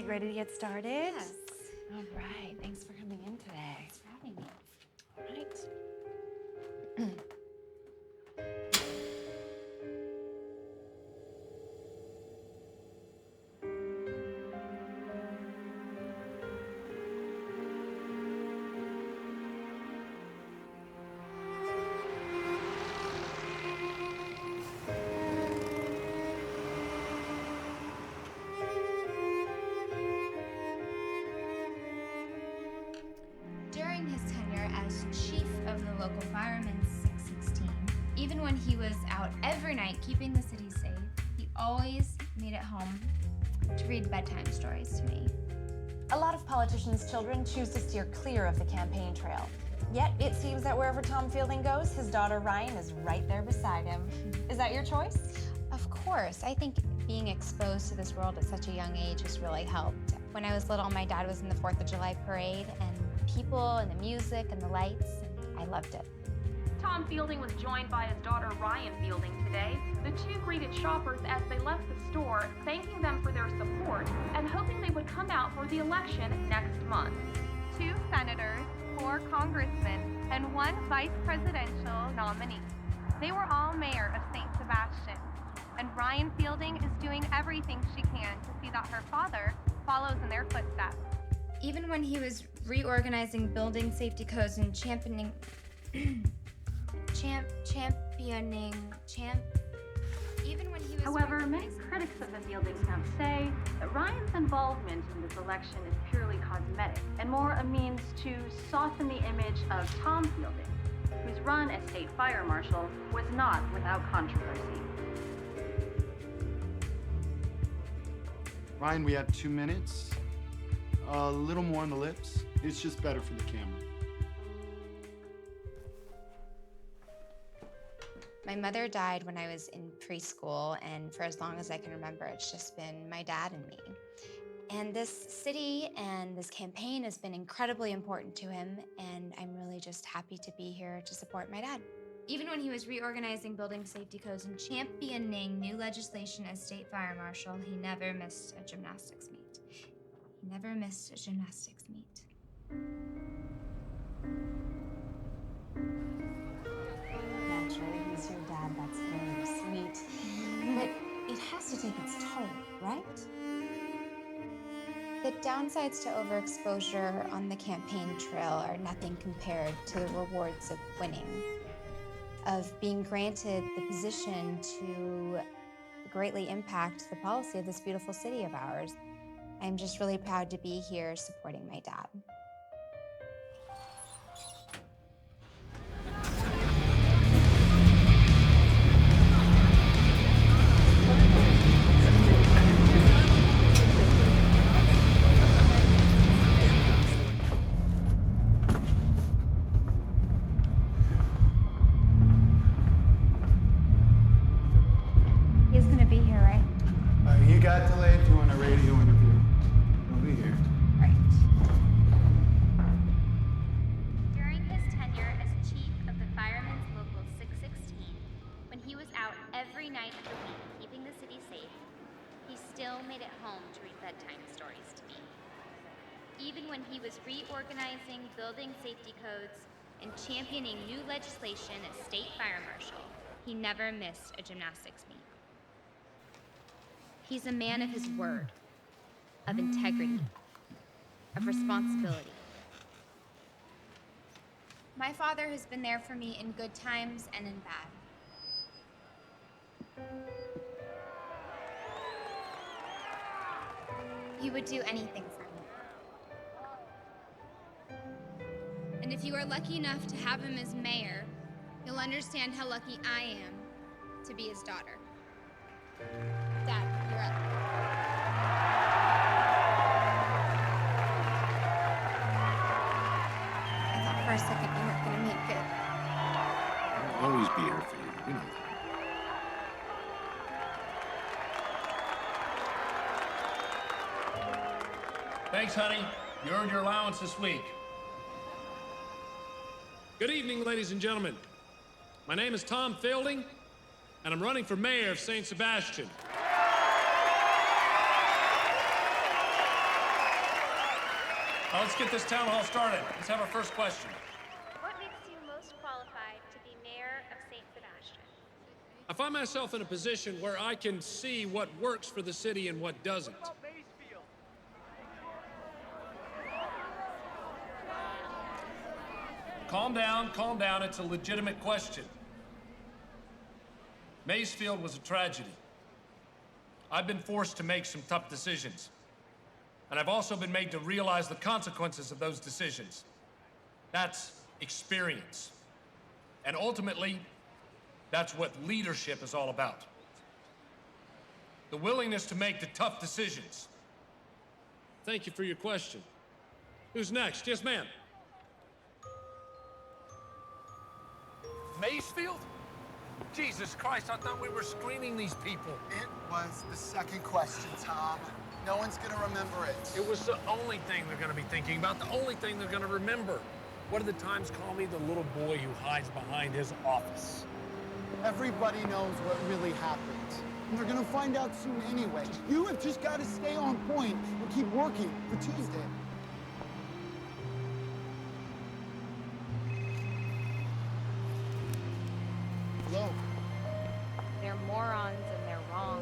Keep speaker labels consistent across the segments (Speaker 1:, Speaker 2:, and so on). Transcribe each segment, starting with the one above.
Speaker 1: right, ready to get started?
Speaker 2: Yes.
Speaker 1: All right, thanks for coming in today.
Speaker 2: Thanks for having me.
Speaker 1: All right.
Speaker 2: During his tenure as chief of the local firemen's 616, even when he was out every night keeping the city safe, he always made it home to read bedtime stories to me.
Speaker 1: A lot of politicians' children choose to steer clear of the campaign trail. Yet it seems that wherever Tom Fielding goes, his daughter Ryan is right there beside him. Is that your choice?
Speaker 2: Of course, I think being exposed to this world at such a young age has really helped. When I was little, my dad was in the 4th of July parade, and people and the music and the lights, and I loved it.
Speaker 3: Tom Fielding was joined by his daughter Ryan Fielding today. The two greeted shoppers as they left the store, thanking them for their support and hoping they would come out for the election next month.
Speaker 4: 2 senators, 4 congressmen, and 1 vice presidential nominee. They were all mayor of St. Sebastian, and Ryan Fielding is doing everything she can to see that her father follows in their footsteps.
Speaker 2: Even when he was reorganizing building safety codes and championing
Speaker 3: However, many critics of the Fielding camp say that Ryan's involvement in this election is purely cosmetic and more a means to soften the image of Tom Fielding, whose run as state fire marshal was not without controversy.
Speaker 5: Ryan, we have 2 minutes. A little more on the lips. It's just better for the camera.
Speaker 2: My mother died when I was in preschool, and for as long as I can remember, it's just been my dad and me. And this city and this campaign has been incredibly important to him, and I'm really just happy to be here to support my dad. Even when he was reorganizing building safety codes and championing new legislation as state fire marshal, he never missed a gymnastics meet. He never missed a gymnastics meet.
Speaker 1: Naturally, he's your dad. That's very sweet. But it has to take its toll, right?
Speaker 2: The downsides to overexposure on the campaign trail are nothing compared to the rewards of winning, of being granted the position to greatly impact the policy of this beautiful city of ours. I'm just really proud to be here supporting my dad. He's gonna be here, right?
Speaker 5: He got delayed doing a radio interview. He'll be here.
Speaker 2: Right.
Speaker 6: During his tenure as chief of the Firemen's Local 616, when he was out every night of the week keeping the city safe, he still made it home to read bedtime stories to me. Even when he was reorganizing building safety codes and championing new legislation as state fire marshal, he never missed a gymnastics meet. He's a man of his word, of integrity, of responsibility. My father has been there for me in good times and in bad. He would do anything for me. And if you are lucky enough to have him as mayor, you'll understand how lucky I am to be his daughter. Dad, you're up.
Speaker 2: I thought for a second you weren't gonna make it.
Speaker 7: I'll always be here for you, you know that.
Speaker 8: Thanks, honey. You earned your allowance this week. Good evening, ladies and gentlemen. My name is Tom Fielding, and I'm running for mayor of St. Sebastian. Let's get this town hall started. Let's have our first question.
Speaker 6: What makes you most qualified to be mayor of St. Sebastian?
Speaker 8: I find myself in a position where I can see what works for the city and what doesn't. Calm down, calm down. It's a legitimate question. Maysfield was a tragedy. I've been forced to make some tough decisions. And I've also been made to realize the consequences of those decisions. That's experience. And ultimately, that's what leadership is all about. The willingness to make the tough decisions. Thank you for your question. Who's next? Yes, ma'am.
Speaker 7: Maysfield? Jesus Christ, I thought we were screening these people.
Speaker 5: It was the second question, Tom. No one's gonna remember it.
Speaker 7: It was the only thing they're gonna be thinking about, the only thing they're gonna remember. What do the Times call me? The little boy who hides behind his office.
Speaker 5: Everybody knows what really happened. And they're gonna find out soon anyway. You have just gotta stay on point and keep working for Tuesday. Hello?
Speaker 2: They're morons and they're wrong.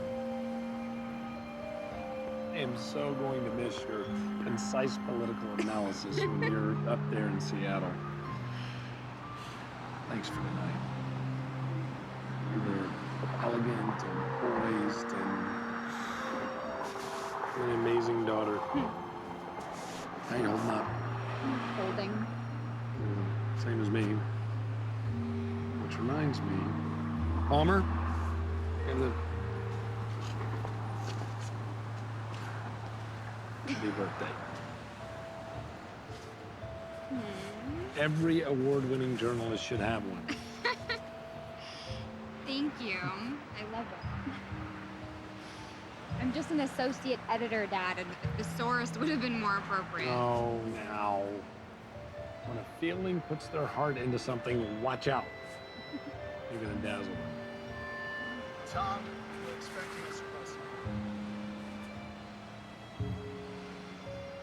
Speaker 9: I am so going to miss your concise political analysis when you're up there in Seattle. Thanks for the night. You were elegant and poised and an amazing daughter. How you holding up?
Speaker 2: Holding.
Speaker 9: Same as me. Which reminds me, Palmer, and the happy birthday. Every award-winning journalist should have one.
Speaker 2: Thank you. I love it. I'm just an associate editor, Dad, and a thesaurus would have been more appropriate.
Speaker 9: Oh, now. When a feeling puts their heart into something, watch out. You're gonna dazzle them.
Speaker 5: Tom, we're expecting a surprise.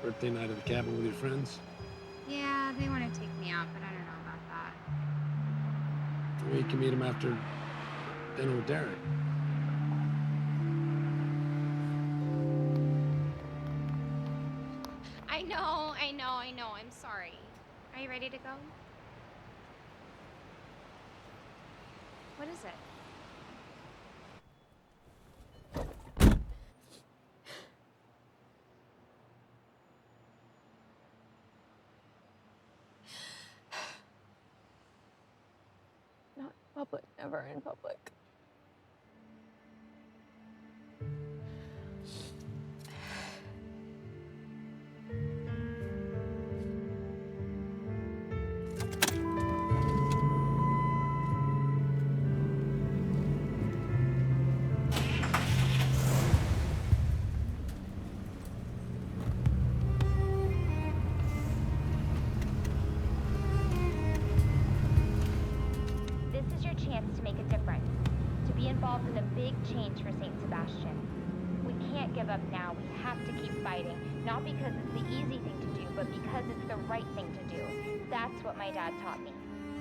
Speaker 9: Birthday night at the cabin with your friends?
Speaker 2: Yeah, they want to take me out, but I don't know about that.
Speaker 9: Or you can meet them after dinner with Derek.
Speaker 2: I know. I'm sorry. Are you ready to go? What is it?
Speaker 10: Not public, never in public.
Speaker 6: This is your chance to make a difference, to be involved in a big change for St. Sebastian. We can't give up now. We have to keep fighting, not because it's the easy thing to do, but because it's the right thing to do. That's what my dad taught me.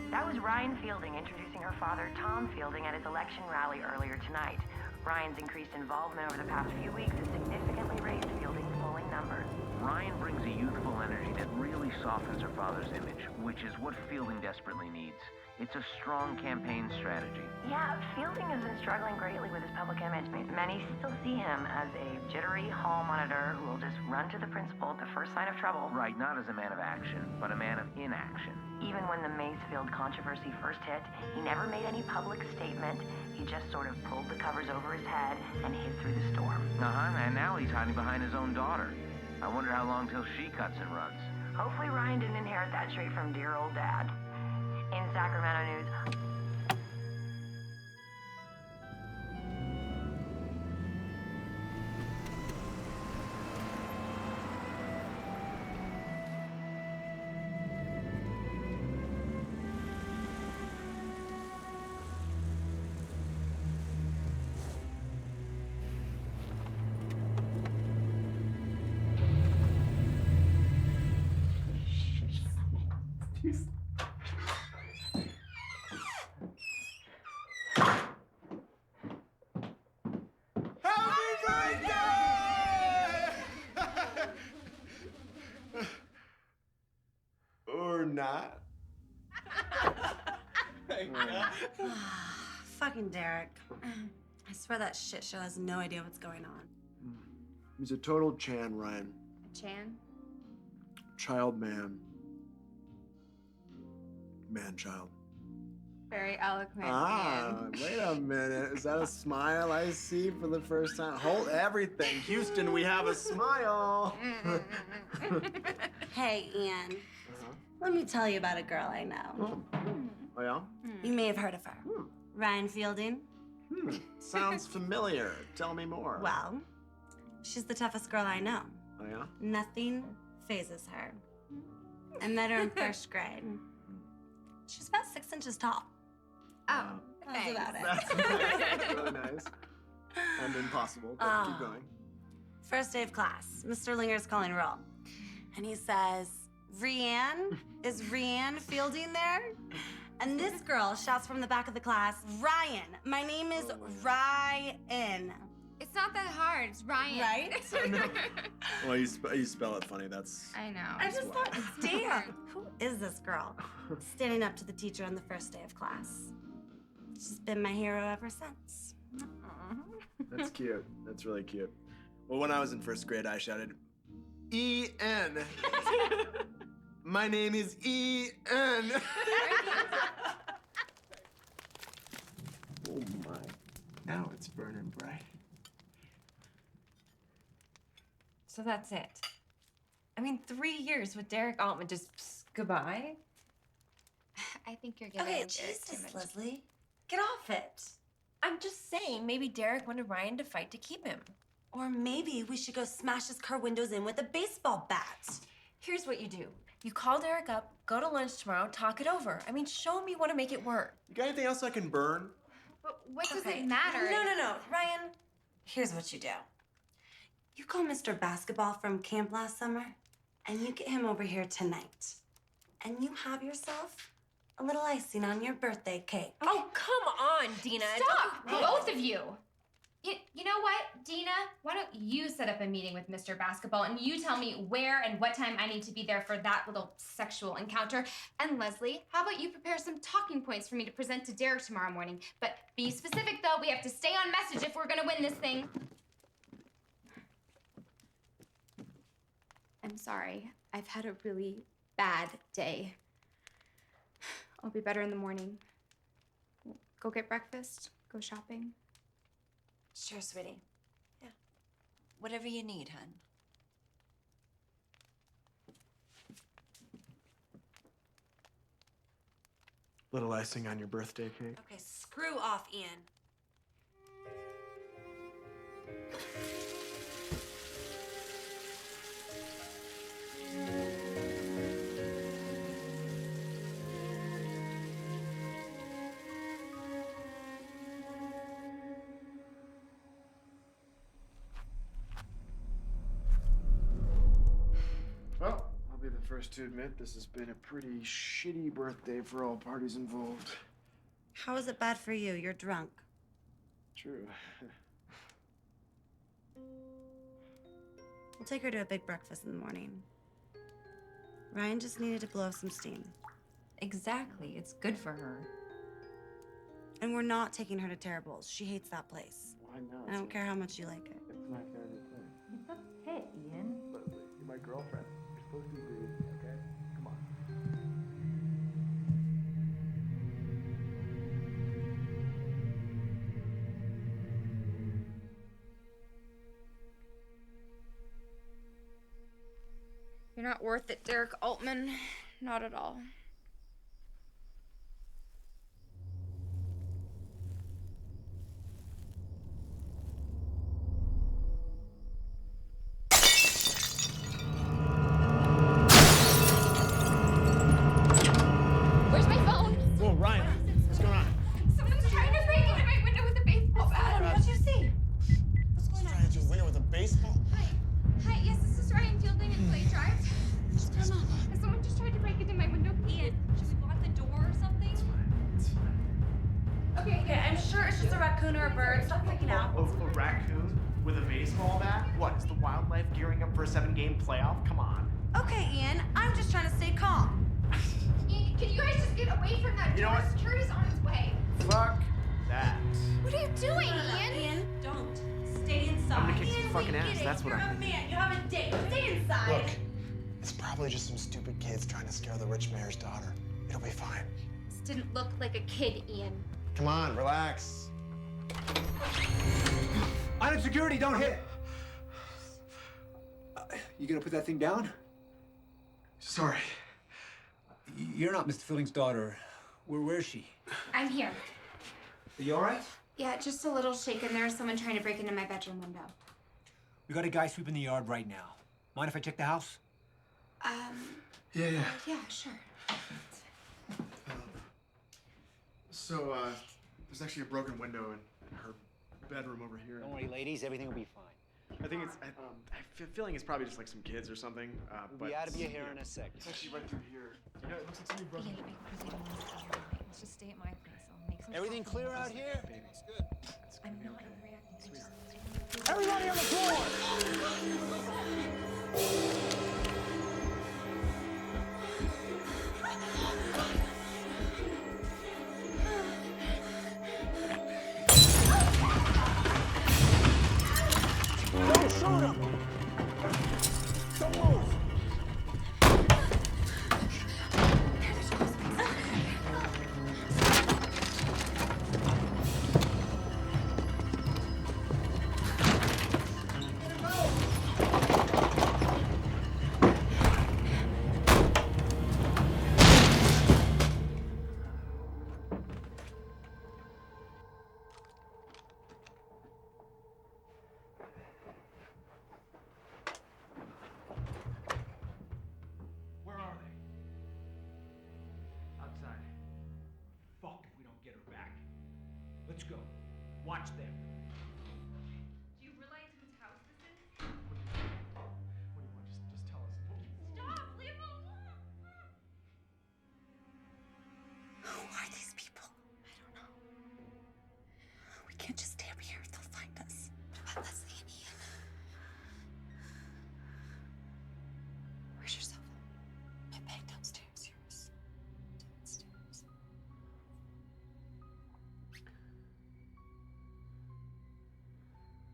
Speaker 3: That was Ryan Fielding introducing her father, Tom Fielding, at his election rally earlier tonight. Ryan's increased involvement over the past few weeks has significantly raised Fielding's polling numbers.
Speaker 11: Ryan brings a youthful energy that really softens her father's image, which is what Fielding desperately needs. It's a strong campaign strategy.
Speaker 3: Yeah, Fielding has been struggling greatly with his public image. Many still see him as a jittery hall monitor who will just run to the principal at the first sign of trouble.
Speaker 11: Right, not as a man of action, but a man of inaction.
Speaker 3: Even when the Maysfield controversy first hit, he never made any public statement. He just sort of pulled the covers over his head and hid through the storm.
Speaker 11: And now he's hiding behind his own daughter. I wonder how long till she cuts and runs.
Speaker 3: Hopefully Ryan didn't inherit that trait from dear old Dad. In Sacramento news,
Speaker 12: that.
Speaker 13: Fucking Derek. I swear that shit show has no idea what's going on.
Speaker 12: He's a total Chan, Ryan.
Speaker 2: Chan?
Speaker 12: Child man. Man-child.
Speaker 2: Very eloquent.
Speaker 12: Wait a minute. Is that a smile I see for the first time? Hold everything. Houston, we have a smile.
Speaker 13: Hey, Ian. Let me tell you about a girl I know.
Speaker 12: Oh, yeah?
Speaker 13: You may have heard of her. Ryan Fielding.
Speaker 12: Sounds familiar. Tell me more.
Speaker 13: Well, she's the toughest girl I know.
Speaker 12: Oh, yeah?
Speaker 13: Nothing phases her. I met her in first grade. She's about 6 inches tall.
Speaker 2: Oh,
Speaker 13: That's about it.
Speaker 12: That's nice. That's really nice. And impossible, but keep going.
Speaker 13: First day of class, Mr. Linger's calling roll. And he says, Rianne? Is Rianne Fielding there? And this girl shouts from the back of the class, Ryan. My name is Ryan.
Speaker 2: It's not that hard. It's Ryan.
Speaker 13: Right?
Speaker 12: Well, you spell it funny. That's...
Speaker 2: I know.
Speaker 13: I just thought, damn, who is this girl? Standing up to the teacher on the first day of class. She's been my hero ever since.
Speaker 12: That's cute. That's really cute. Well, when I was in first grade, I shouted, E-N. My name is E-N. Oh my. Now it's burning bright.
Speaker 14: So that's it. I mean, 3 years with Derek Altman, just goodbye?
Speaker 2: I think you're giving
Speaker 13: Okay,
Speaker 2: Derek too
Speaker 13: Jesus,
Speaker 2: much.
Speaker 13: Leslie. Get off it.
Speaker 14: I'm just saying, maybe Derek wanted Ryan to fight to keep him.
Speaker 13: Or maybe we should go smash his car windows in with a baseball bat.
Speaker 14: Here's what you do. You call Derek up, go to lunch tomorrow, talk it over. I mean, show me want to make it work.
Speaker 12: You got anything else I can burn?
Speaker 2: But what does it matter?
Speaker 13: No. Ryan, here's what you do. You call Mr. Basketball from camp last summer, and you get him over here tonight. And you have yourself a little icing on your birthday cake.
Speaker 14: Oh, come on, Dina.
Speaker 2: Stop, both of you. You know what, Dina? Why don't you set up a meeting with Mr. Basketball and you tell me where and what time I need to be there for that little sexual encounter. And Leslie, how about you prepare some talking points for me to present to Derek tomorrow morning? But be specific, though. We have to stay on message if we're gonna win this thing. I'm sorry. I've had a really bad day. I'll be better in the morning. Go get breakfast. Go shopping.
Speaker 13: Sure, sweetie.
Speaker 14: Yeah. Whatever you need, hon.
Speaker 12: Little icing on your birthday cake.
Speaker 13: Okay, screw off, Ian.
Speaker 12: Well, I'll be the first to admit this has been a pretty shitty birthday for all parties involved.
Speaker 13: How is it bad for you? You're drunk.
Speaker 12: True.
Speaker 13: We'll take her to a big breakfast in the morning. Ryan just needed to blow some steam.
Speaker 14: Exactly. It's good for her.
Speaker 12: And
Speaker 13: we're not taking her to Terrible's. She hates that place.
Speaker 12: Why not?
Speaker 13: I don't care how much you like it.
Speaker 12: It's my favorite thing.
Speaker 14: It's a pit, Ian.
Speaker 12: Leslie, you're my girlfriend. You're supposed to agree with me, okay? Come on.
Speaker 2: You're not worth it, Derek Altman. Not at all. Where's my phone?
Speaker 9: Whoa, Ryan, what's going on?
Speaker 2: Someone's trying to break into my window with a baseball bat.
Speaker 13: What'd you see?
Speaker 12: What's going on? Trying to window with a baseball?
Speaker 2: Hi, yes, this is Ryan Fielding and Play Drive.
Speaker 13: What's going on?
Speaker 2: Has someone just tried to break into my window?
Speaker 14: Ian, should we block the door or something?
Speaker 13: Okay, I'm sure it's just a raccoon or a bird. Stop freaking out.
Speaker 15: A raccoon with a baseball bat? What, is the wildlife gearing up for a 7-game playoff? Come on.
Speaker 13: Okay, Ian, I'm just trying to stay calm.
Speaker 6: Can you guys just get away from that
Speaker 15: You know
Speaker 6: door?
Speaker 15: what?
Speaker 6: Security's on its way.
Speaker 15: Fuck that.
Speaker 6: What are you doing,
Speaker 13: No,
Speaker 6: Ian?
Speaker 13: Ian, don't. Stay inside.
Speaker 15: I'm gonna kick
Speaker 13: Ian,
Speaker 15: some fucking
Speaker 13: we
Speaker 15: ass,
Speaker 13: get it.
Speaker 15: that's what
Speaker 13: You're
Speaker 15: I'm
Speaker 13: a
Speaker 15: gonna do.
Speaker 13: man. You have a date. Stay inside.
Speaker 16: Look, it's probably just some stupid kids trying to scare the rich mayor's daughter. It'll be fine.
Speaker 6: This didn't look like a kid, Ian.
Speaker 16: Come on, relax.
Speaker 17: Island security, don't hit it. You gonna put that thing down?
Speaker 16: Sorry.
Speaker 17: You're not Mr. Fielding's daughter. Where is she?
Speaker 2: I'm here.
Speaker 17: Are you all right?
Speaker 2: Yeah, just a little shaken. There was someone trying to break into my bedroom window.
Speaker 17: We got a guy sweeping the yard right now. Mind if I check the house?
Speaker 16: Yeah.
Speaker 2: Yeah, sure.
Speaker 12: So, there's actually a broken window in her bedroom over here.
Speaker 17: Don't worry, ladies. Everything will be fine.
Speaker 12: I think it's, I feel feeling it's probably just like some kids or something.
Speaker 17: We'll be out of your hair in a second.
Speaker 12: It's actually right through here. You know, it looks like somebody broke.
Speaker 14: Ian, I really don't want to tell you. Let's just stay at my place. I'll make some.
Speaker 17: Everything
Speaker 14: coffee.
Speaker 17: clear out here?
Speaker 12: It's good. It's
Speaker 14: I'm
Speaker 12: gonna be
Speaker 14: not
Speaker 12: okay.
Speaker 14: reacting.
Speaker 12: Sweetheart.
Speaker 17: Everybody on the floor! Don't shoot him! Don't move!
Speaker 15: Where are they? Outside. Fuck if we don't get her back.
Speaker 17: Let's go. Watch them.
Speaker 6: Do you realize whose house this is?
Speaker 12: What do you want? Just tell us.
Speaker 6: Stop! Leave him alone!
Speaker 13: Who are these people? I don't know. We can't just stay up here. They'll find us. What about Leslie and Ian? Where's your cell phone? My bag downstairs. Yours. Downstairs.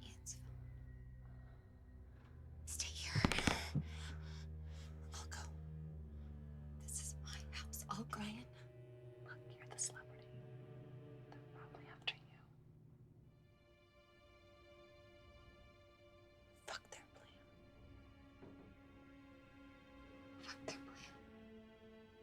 Speaker 13: Ian's phone. Stay here. I'll go. This is my house. I'll go. Ryan, look, you're the celebrity. They're probably after you. Fuck their plan. Fuck their plan.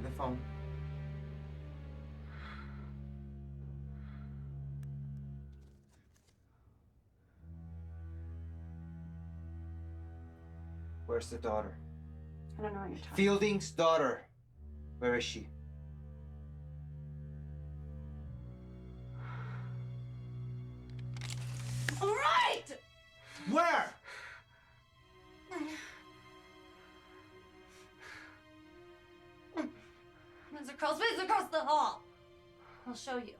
Speaker 17: The phone. Where's the daughter?
Speaker 13: I don't know what you're talking
Speaker 17: Fielding's daughter. Where is she?
Speaker 13: about. All right!
Speaker 17: Where?
Speaker 13: Mr. Crawl space across the hall. I'll show you.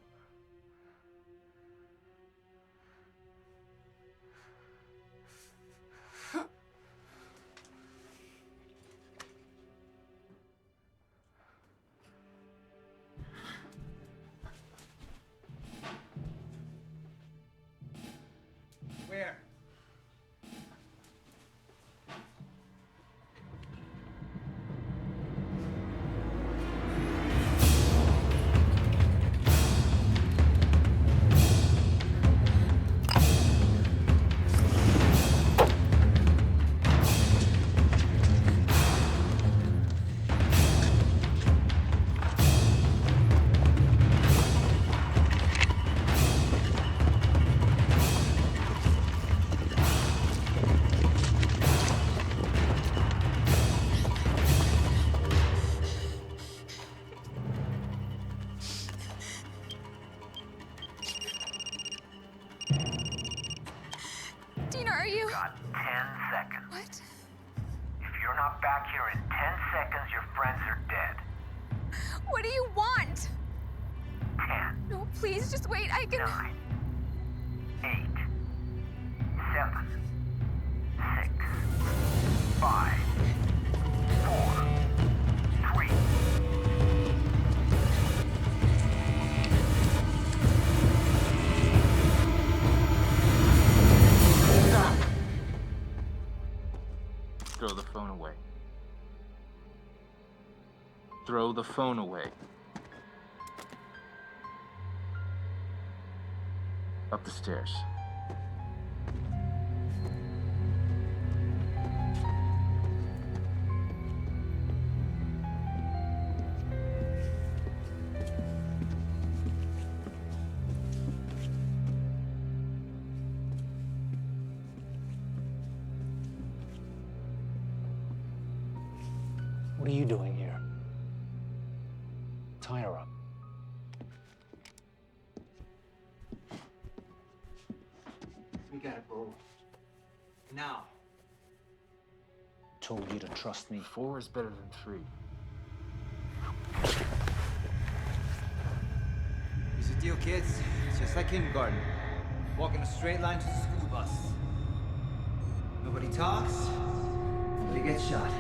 Speaker 17: Where?
Speaker 11: got 10 seconds.
Speaker 6: What?
Speaker 11: If you're not back here in 10 seconds, your friends are dead.
Speaker 6: What do you want?
Speaker 11: 10.
Speaker 6: No, please, just wait. I can.
Speaker 11: 9, 8, 7, 6, 5, 4, 3.
Speaker 18: Stop. Throw the phone away. Throw the phone away. Up the stairs.
Speaker 17: What are you doing here? Tie her up. We gotta go. Now. Told you to trust me.
Speaker 18: 4 is better than 3.
Speaker 19: Here's the deal, kids. It's just like kindergarten. Walk in a straight line to the school bus. Nobody talks, nobody gets shot.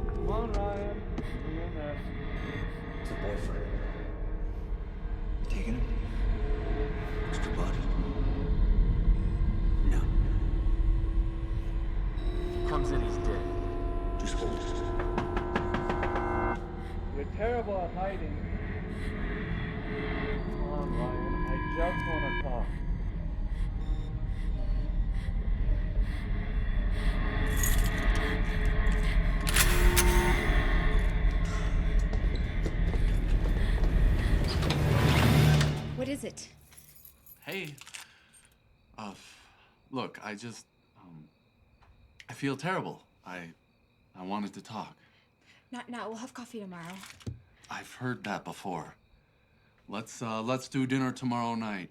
Speaker 9: Come on, Ryan. You're in there.
Speaker 19: It's a boyfriend. You taking him? Mr. Body? No.
Speaker 18: Comes in, he's dead.
Speaker 19: Just hold it.
Speaker 9: You're terrible at hiding. Come on, Ryan. I just want to talk.
Speaker 2: What is it?
Speaker 15: Hey. Look, I feel terrible. I wanted to talk.
Speaker 2: Not now. We'll have coffee tomorrow.
Speaker 15: I've heard that before. Let's do dinner tomorrow night.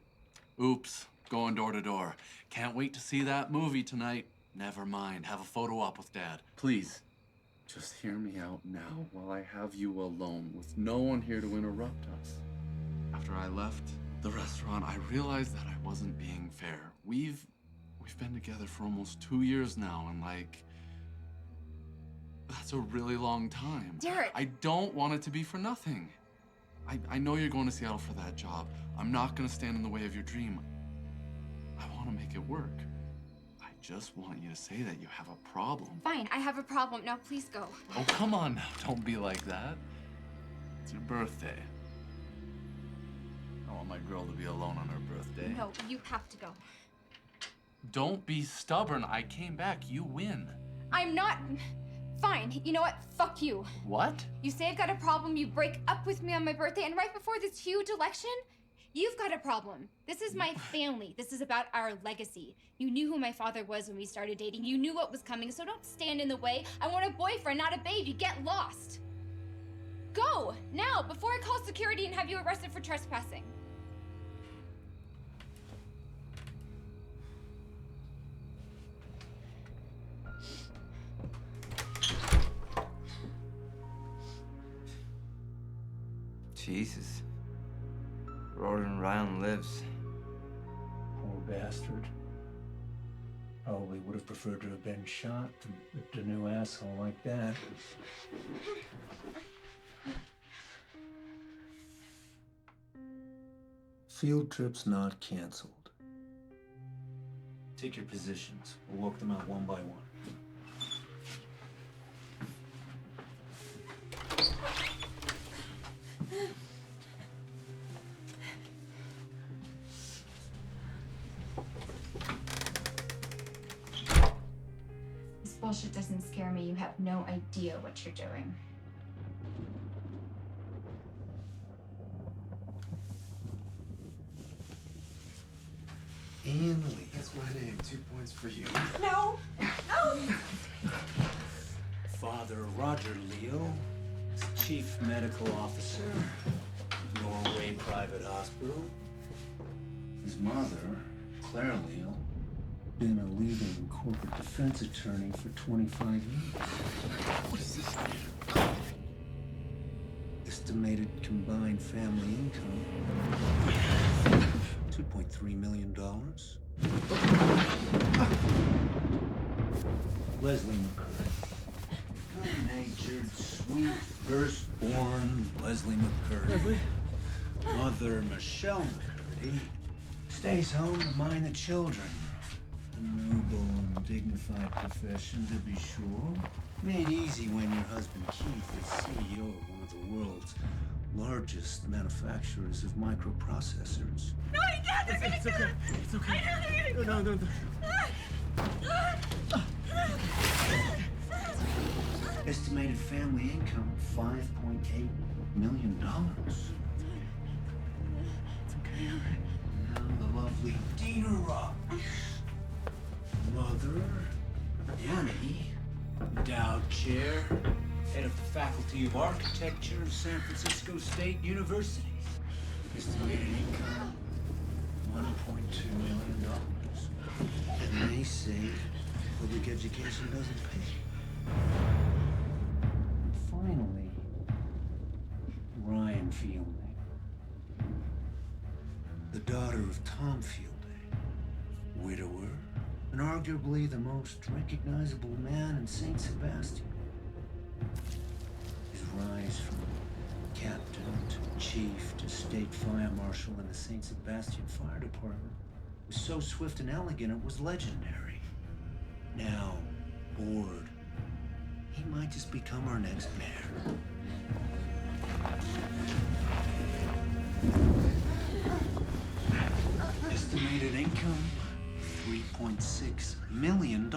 Speaker 15: Oops, going door to door. Can't wait to see that movie tonight. Never mind, have a photo op with Dad. Please, just hear me out now while I have you alone with no one here to interrupt us. After I left the restaurant, I realized that I wasn't being fair. We've been together for almost 2 years now, and that's a really long time.
Speaker 2: Derek!
Speaker 15: I don't want it to be for nothing. I know you're going to Seattle for that job. I'm not going to stand in the way of your dream. I want to make it work. I just want you to say that you have a problem.
Speaker 2: Fine, I have a problem. Now please go.
Speaker 15: Oh, come on now. Don't be like that. It's your birthday. I want my girl to be alone on her birthday.
Speaker 2: No, you have to go.
Speaker 15: Don't be stubborn. I came back. You win.
Speaker 2: I'm not... Fine. You know what? Fuck you.
Speaker 15: What?
Speaker 2: You say I've got a problem, you break up with me on my birthday, and right before this huge election, you've got a problem. This is my family. This is about our legacy. You knew who my father was when we started dating. You knew what was coming, so don't stand in the way. I want a boyfriend, not a baby. Get lost. Go! Now, before I call security and have you arrested for trespassing.
Speaker 19: Jesus. Roland Ryan lives.
Speaker 17: Poor bastard. Probably would have preferred to have been shot than whipped a new asshole like that. Field trip's not canceled. Take your positions. We'll walk them out one by one.
Speaker 2: This bullshit doesn't scare me. You have no idea what you're doing.
Speaker 12: Anne Lee. That's my name. 2 points for you.
Speaker 14: No! No!
Speaker 17: Father Roger Leo, chief medical officer, Norway Private Hospital. His mother, Claire Leal, been a leading corporate defense attorney for 25 years.
Speaker 5: What is this?
Speaker 17: Estimated combined family income, $2.3 million. Leslie McCurdy. Good-natured, sweet, firstborn Leslie McCurdy.
Speaker 5: Leslie?
Speaker 17: Mother Michelle McCurdy stays home to mind the children. A noble and dignified profession, to be sure. Made easy when your husband Keith is CEO of one of the world's largest manufacturers of microprocessors.
Speaker 5: No, he can't! They're gonna kill him! It's okay. I know they're gonna kill him! No.
Speaker 17: Estimated family income, $5.8 million.
Speaker 5: It's okay, all right.
Speaker 17: Now the lovely Dina Rock. Mother, Annie, endowed chair, head of the Faculty of Architecture of San Francisco State University. Estimated income, $1.2 million. And they say public education doesn't pay. And finally, Ryan Fielding, the daughter of Tom Fielding, widower, and arguably the most recognizable man in St. Sebastian. His rise from captain to chief to state fire marshal in the St. Sebastian Fire Department was so swift and elegant it was legendary. Now, bored, he might just become our next mayor. Estimated income, $3.6 million. You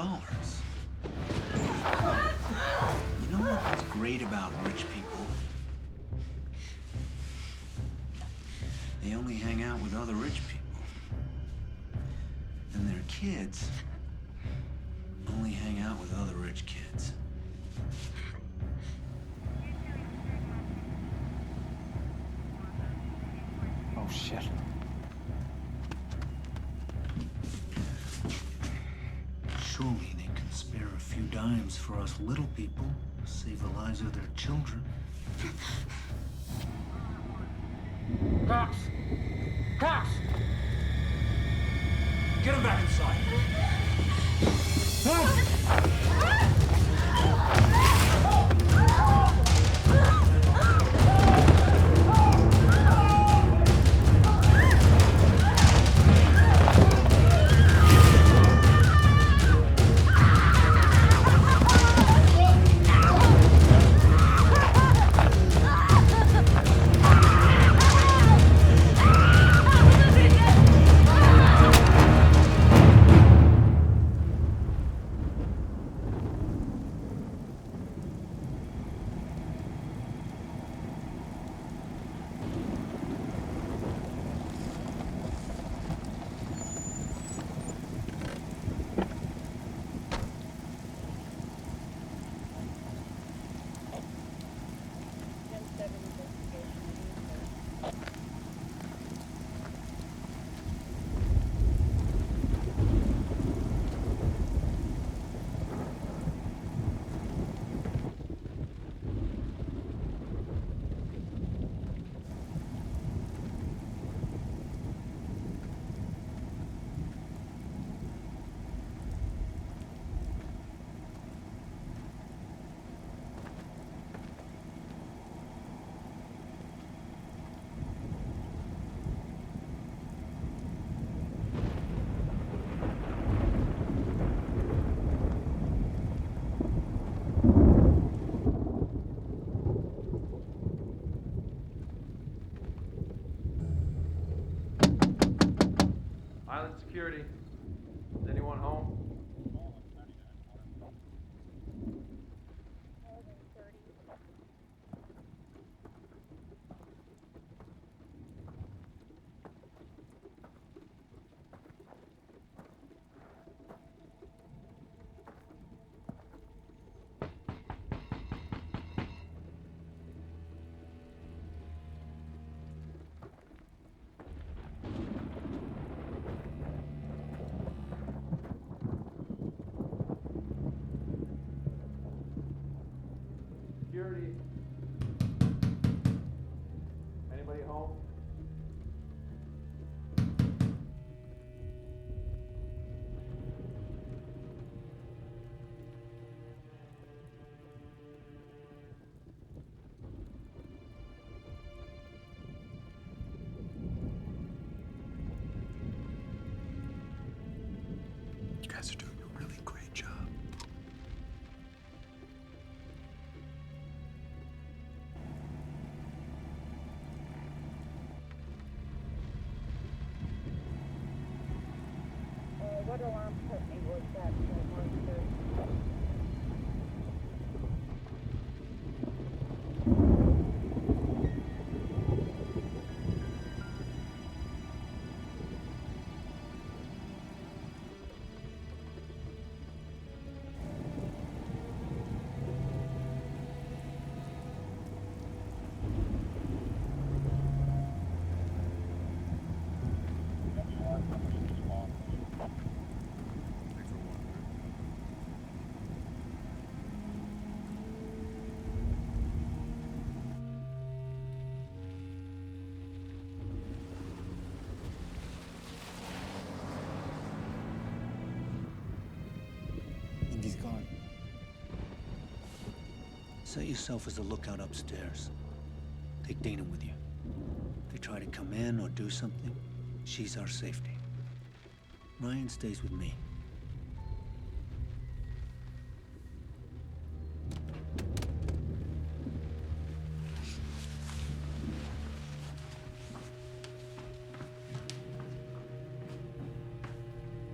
Speaker 17: know what's great about rich people? They only hang out with other rich people. And their kids only hang out with other rich kids.
Speaker 16: Oh, shit.
Speaker 17: Surely they can spare a few dimes for us little people to save the lives of their children.
Speaker 8: Cops! Cops! Get him back inside!
Speaker 9: security. Anybody home?
Speaker 17: You guys are doing a really great job.
Speaker 20: What alarm company was that?
Speaker 17: He's gone. Set yourself as a lookout upstairs. Take Dana with you. If they try to come in or do something, she's our safety. Ryan stays with me.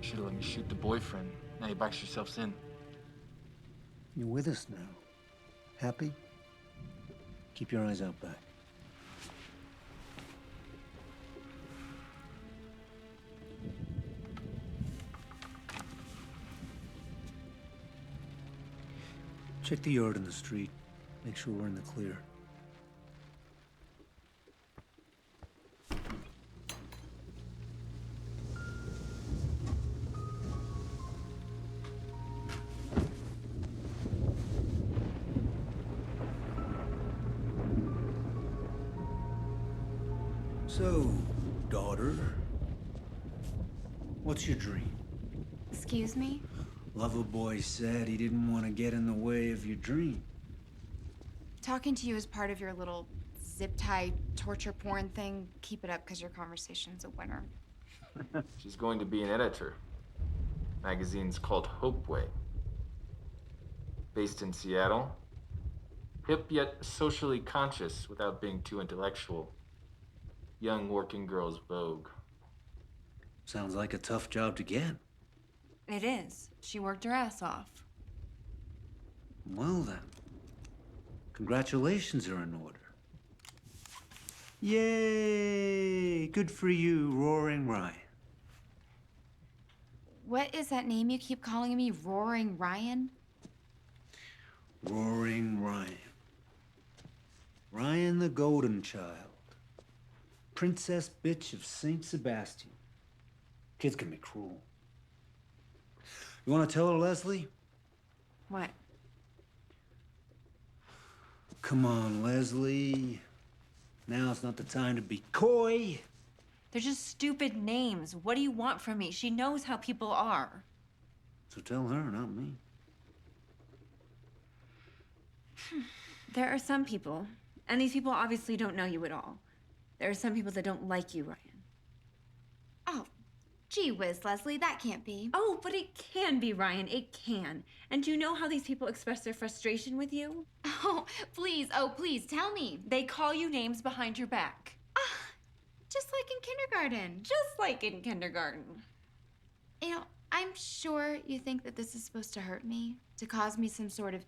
Speaker 18: Should've let me shoot the boyfriend. Now you box yourselves in.
Speaker 17: You're with us now. Happy? Keep your eyes out back. Check the yard and the street. Make sure we're in the clear. So, daughter, what's your dream?
Speaker 2: Excuse me?
Speaker 17: Loverboy said he didn't want to get in the way of your dream.
Speaker 2: Talking to you as part of your little zip tie torture porn thing, keep it up because your conversation's a winner.
Speaker 18: She's going to be an editor. Magazine's called Hopeway. Based in Seattle. Hip yet socially conscious without being too intellectual. Young working girl's vogue.
Speaker 17: Sounds like a tough job to get.
Speaker 14: It is. She worked her ass off.
Speaker 17: Well then, congratulations are in order. Yay! Good for you, Roaring Ryan.
Speaker 2: What is that name you keep calling me, Roaring Ryan?
Speaker 17: Roaring Ryan. Ryan the Golden Child. Princess bitch of St. Sebastian. Kids can be cruel. You want to tell her, Leslie?
Speaker 14: What?
Speaker 17: Come on, Leslie. Now's not the time to be coy.
Speaker 14: They're just stupid names. What do you want from me? She knows how people are.
Speaker 17: So tell her, not me.
Speaker 14: There are some people, and these people obviously don't know you at all. There are some people that don't like you, Ryan.
Speaker 2: Oh, gee whiz, Leslie, that can't be.
Speaker 14: Oh, but it can be, Ryan. It can. And do you know how these people express their frustration with you?
Speaker 2: Oh, please, tell me.
Speaker 14: They call you names behind your back.
Speaker 2: Just like in kindergarten.
Speaker 14: Just like in kindergarten.
Speaker 2: You know, I'm sure you think that this is supposed to hurt me, to cause me some sort of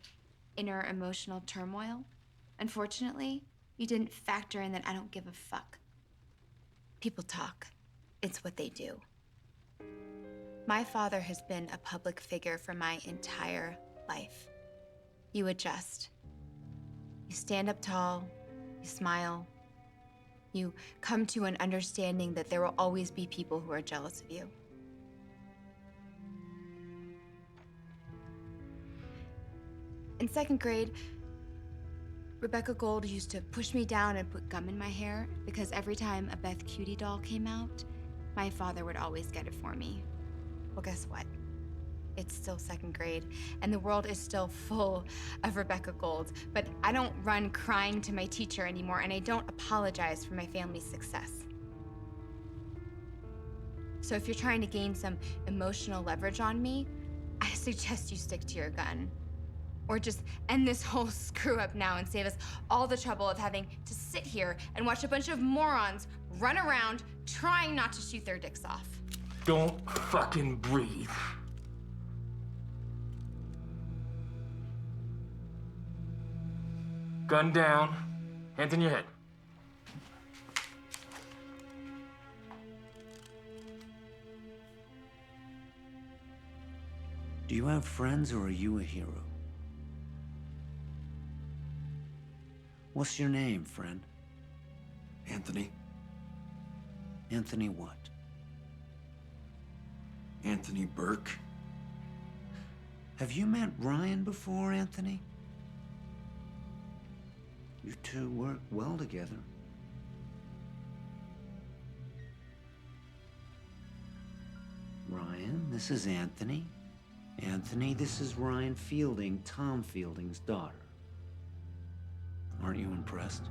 Speaker 2: inner emotional turmoil. Unfortunately, you didn't factor in that I don't give a fuck. People talk. It's what they do. My father has been a public figure for my entire life. You adjust. You stand up tall, you smile. You come to an understanding that there will always be people who are jealous of you. In second grade, Rebecca Gold used to push me down and put gum in my hair because every time a Beth Cutie doll came out, my father would always get it for me. Well, guess what? It's still second grade, and the world is still full of Rebecca Golds, but I don't run crying to my teacher anymore, and I don't apologize for my family's success. So if you're trying to gain some emotional leverage on me, I suggest you stick to your gun. Or just end this whole screw up now and save us all the trouble of having to sit here and watch a bunch of morons run around trying not to shoot their dicks off.
Speaker 18: Don't fucking breathe. Gun down, hands in your head.
Speaker 17: Do you have friends or are you a hero? What's your name, friend?
Speaker 21: Anthony.
Speaker 17: Anthony what?
Speaker 21: Anthony Burke.
Speaker 17: Have you met Ryan before, Anthony? You two work well together. Ryan, this is Anthony. Anthony, this is Ryan Fielding, Tom Fielding's daughter. Aren't you impressed?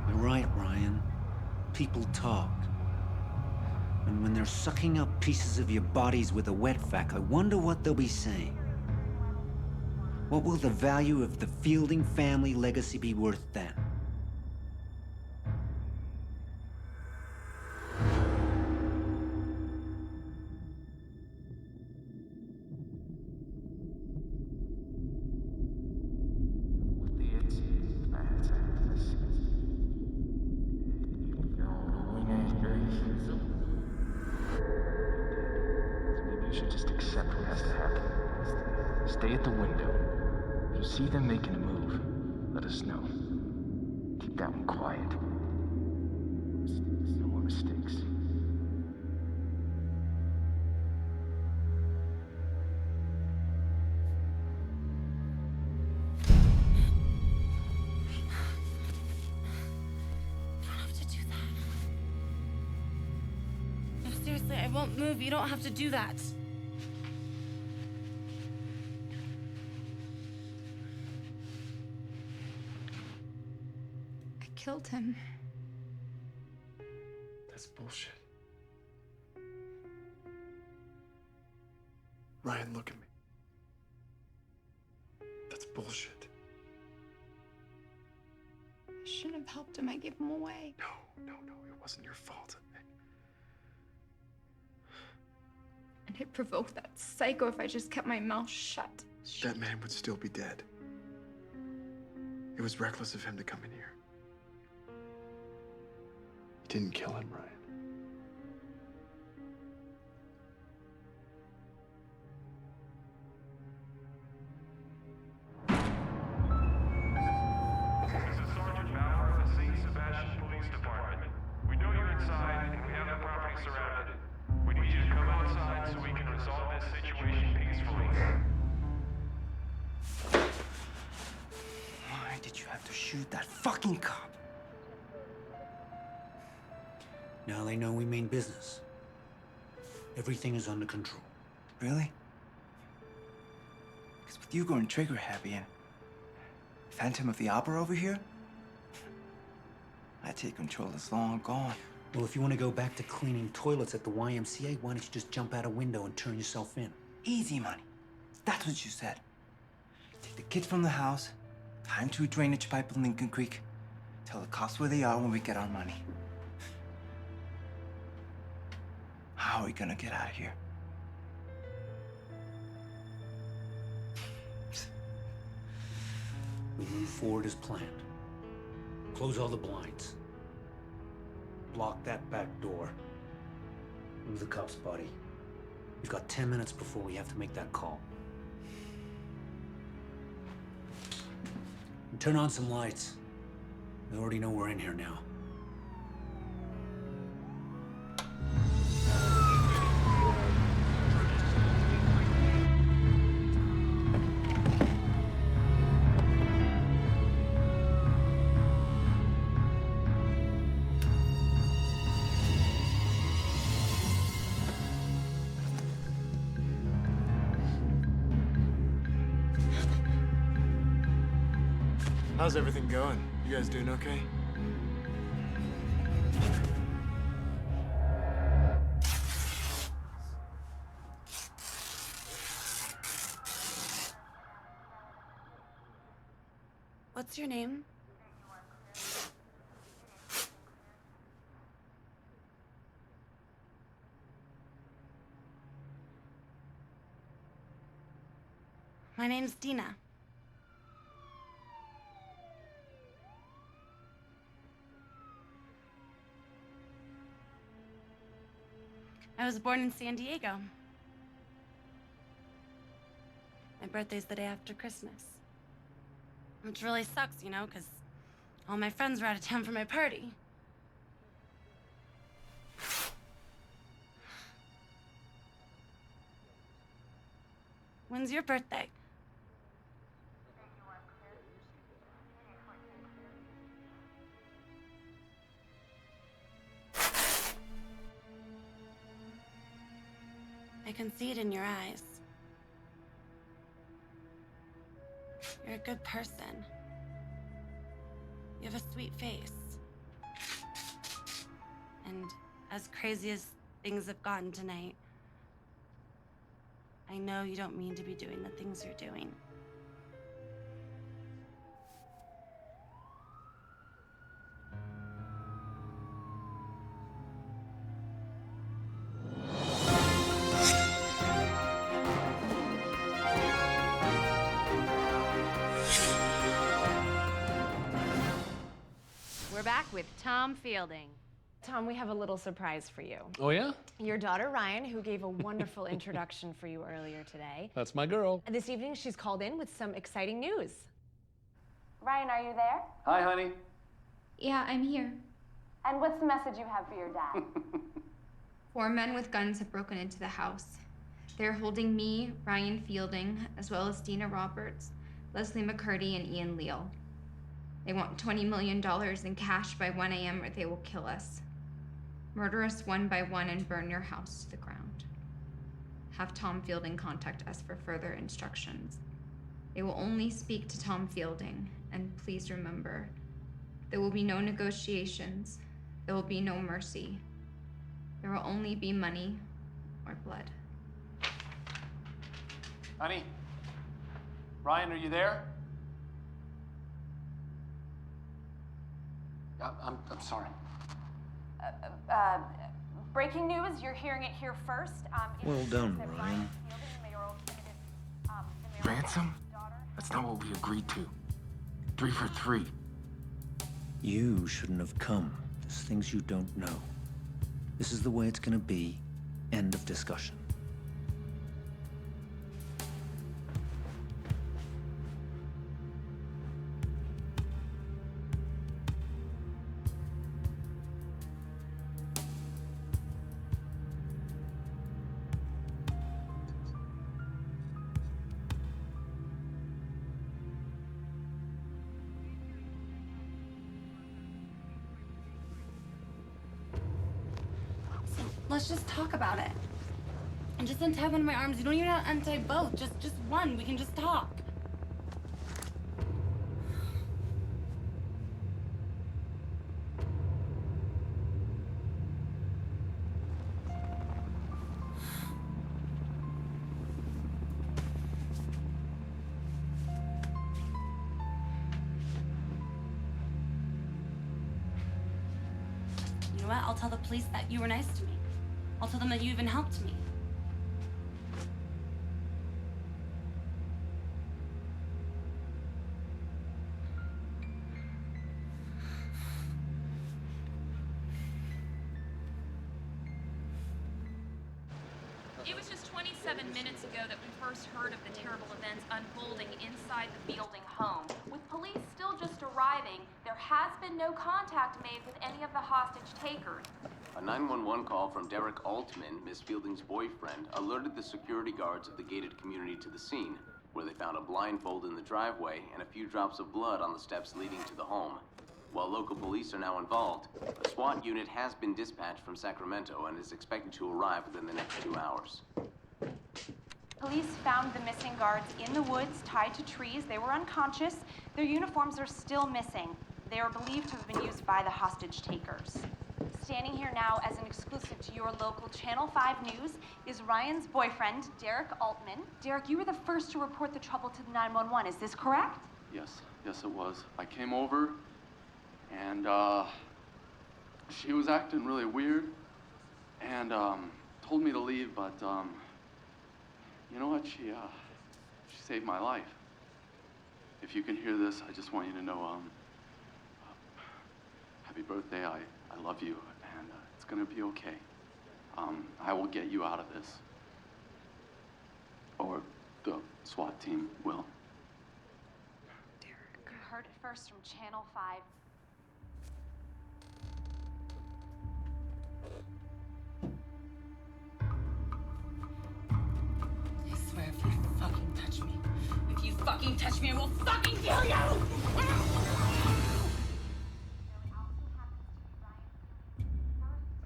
Speaker 17: You're right, Ryan. People talk. And when they're sucking up pieces of your bodies with a wet vac, I wonder what they'll be saying. What will the value of the Fielding family legacy be worth then?
Speaker 18: Maybe you should just accept what has to happen. Stay at the window. If you see them making a move, let us know. Keep that one quiet. No more mistakes.
Speaker 13: No, seriously, I won't move. You don't have to do that.
Speaker 2: I killed him.
Speaker 21: That's bullshit. Ryan, look at me. That's bullshit.
Speaker 2: I shouldn't have helped him. I gave him away.
Speaker 21: No, it wasn't your fault.
Speaker 2: And it provoked that psycho if I just kept my mouth shut.
Speaker 21: That man would still be dead. It was reckless of him to come in here. You didn't kill him, Ryan.
Speaker 22: This is Sergeant Bauer of the St. Sebastian Police Department. We know you're inside and we have the property surrounded. We need you to come outside so we can resolve this situation peacefully.
Speaker 19: Why did you have to shoot that fucking cop?
Speaker 17: Now they know we mean business. Everything is under control.
Speaker 19: Really? Because with you going trigger happy and Phantom of the Opera over here, I take control is long gone.
Speaker 17: Well, if you want to go back to cleaning toilets at the YMCA, why don't you just jump out a window and turn yourself in?
Speaker 19: Easy money. That's what you said. Take the kids from the house, tie them to a drainage pipe in Lincoln Creek, tell the cops where they are when we get our money. How are we gonna get out of here?
Speaker 17: We move forward as planned. Close all the blinds. Block that back door. Move the cop's body. We've got 10 minutes before we have to make that call. Turn on some lights. We already know we're in here now.
Speaker 12: How's everything going? You guys doing okay?
Speaker 13: What's your name? My name's Dina. I was born in San Diego. My birthday's the day after Christmas. Which really sucks, you know, because all my friends were out of town for my party. When's your birthday? I can see it in your eyes. You're a good person. You have a sweet face. And as crazy as things have gotten tonight, I know you don't mean to be doing the things you're doing.
Speaker 3: We're back with Tom Fielding.
Speaker 1: Tom, we have a little surprise for you.
Speaker 9: Oh, yeah?
Speaker 1: Your daughter, Ryan, who gave a wonderful introduction for you earlier today.
Speaker 9: That's my girl.
Speaker 1: This evening, she's called in with some exciting news.
Speaker 3: Ryan, are you there?
Speaker 18: Hi, honey.
Speaker 2: Yeah, I'm here.
Speaker 3: And what's the message you have for your dad?
Speaker 2: 4 men with guns have broken into the house. They're holding me, Ryan Fielding, as well as Dina Roberts, Leslie McCurdy, and Ian Leal. They want $20 million in cash by 1 a.m. or they will kill us. Murder us one by one and burn your house to the ground. Have Tom Fielding contact us for further instructions. They will only speak to Tom Fielding, and please remember, there will be no negotiations. There will be no mercy. There will only be money or blood.
Speaker 18: Honey? Ryan, are you there? I'm sorry.
Speaker 3: Breaking news, you're hearing it here first.
Speaker 17: Well done, Ryan.
Speaker 18: Ransom? That's not what we agreed to. 3 for 3.
Speaker 17: You shouldn't have come. There's things you don't know. This is the way it's gonna be. End of discussion.
Speaker 13: Let's just talk about it. And just untie one of my arms. You don't even have to untie both. Just one. We can just talk. You know what? I'll tell the police that you were nice to me. I'll tell them that you even helped me.
Speaker 3: It was just 27 minutes ago that we first heard of the terrible events unfolding inside the Fielding home, with police still just arriving, there has been no contact made with any of the hostage takers.
Speaker 4: A 911 call from Derek Altman, Miss Fielding's boyfriend, alerted the security guards of the gated community to the scene, where they found a blindfold in the driveway and a few drops of blood on the steps leading to the home. While local police are now involved, a SWAT unit has been dispatched from Sacramento and is expected to arrive within the next 2 hours.
Speaker 3: Police found the missing guards in the woods, tied to trees. They were unconscious. Their uniforms are still missing. They are believed to have been used by the hostage takers. Standing here now as an exclusive to your local Channel 5 News is Ryan's boyfriend, Derek Altman. Derek, you were the first to report the trouble to the 911. Is this correct?
Speaker 15: Yes, it was. I came over, and she was acting really weird, and told me to leave, but you know what? She saved my life. If you can hear this, I just want you to know, happy birthday. I love you, and it's gonna be okay. I will get you out of this, or the SWAT team will.
Speaker 3: You heard it first from Channel 5.
Speaker 13: I swear, if you fucking touch me, I will fucking kill you!
Speaker 21: I'm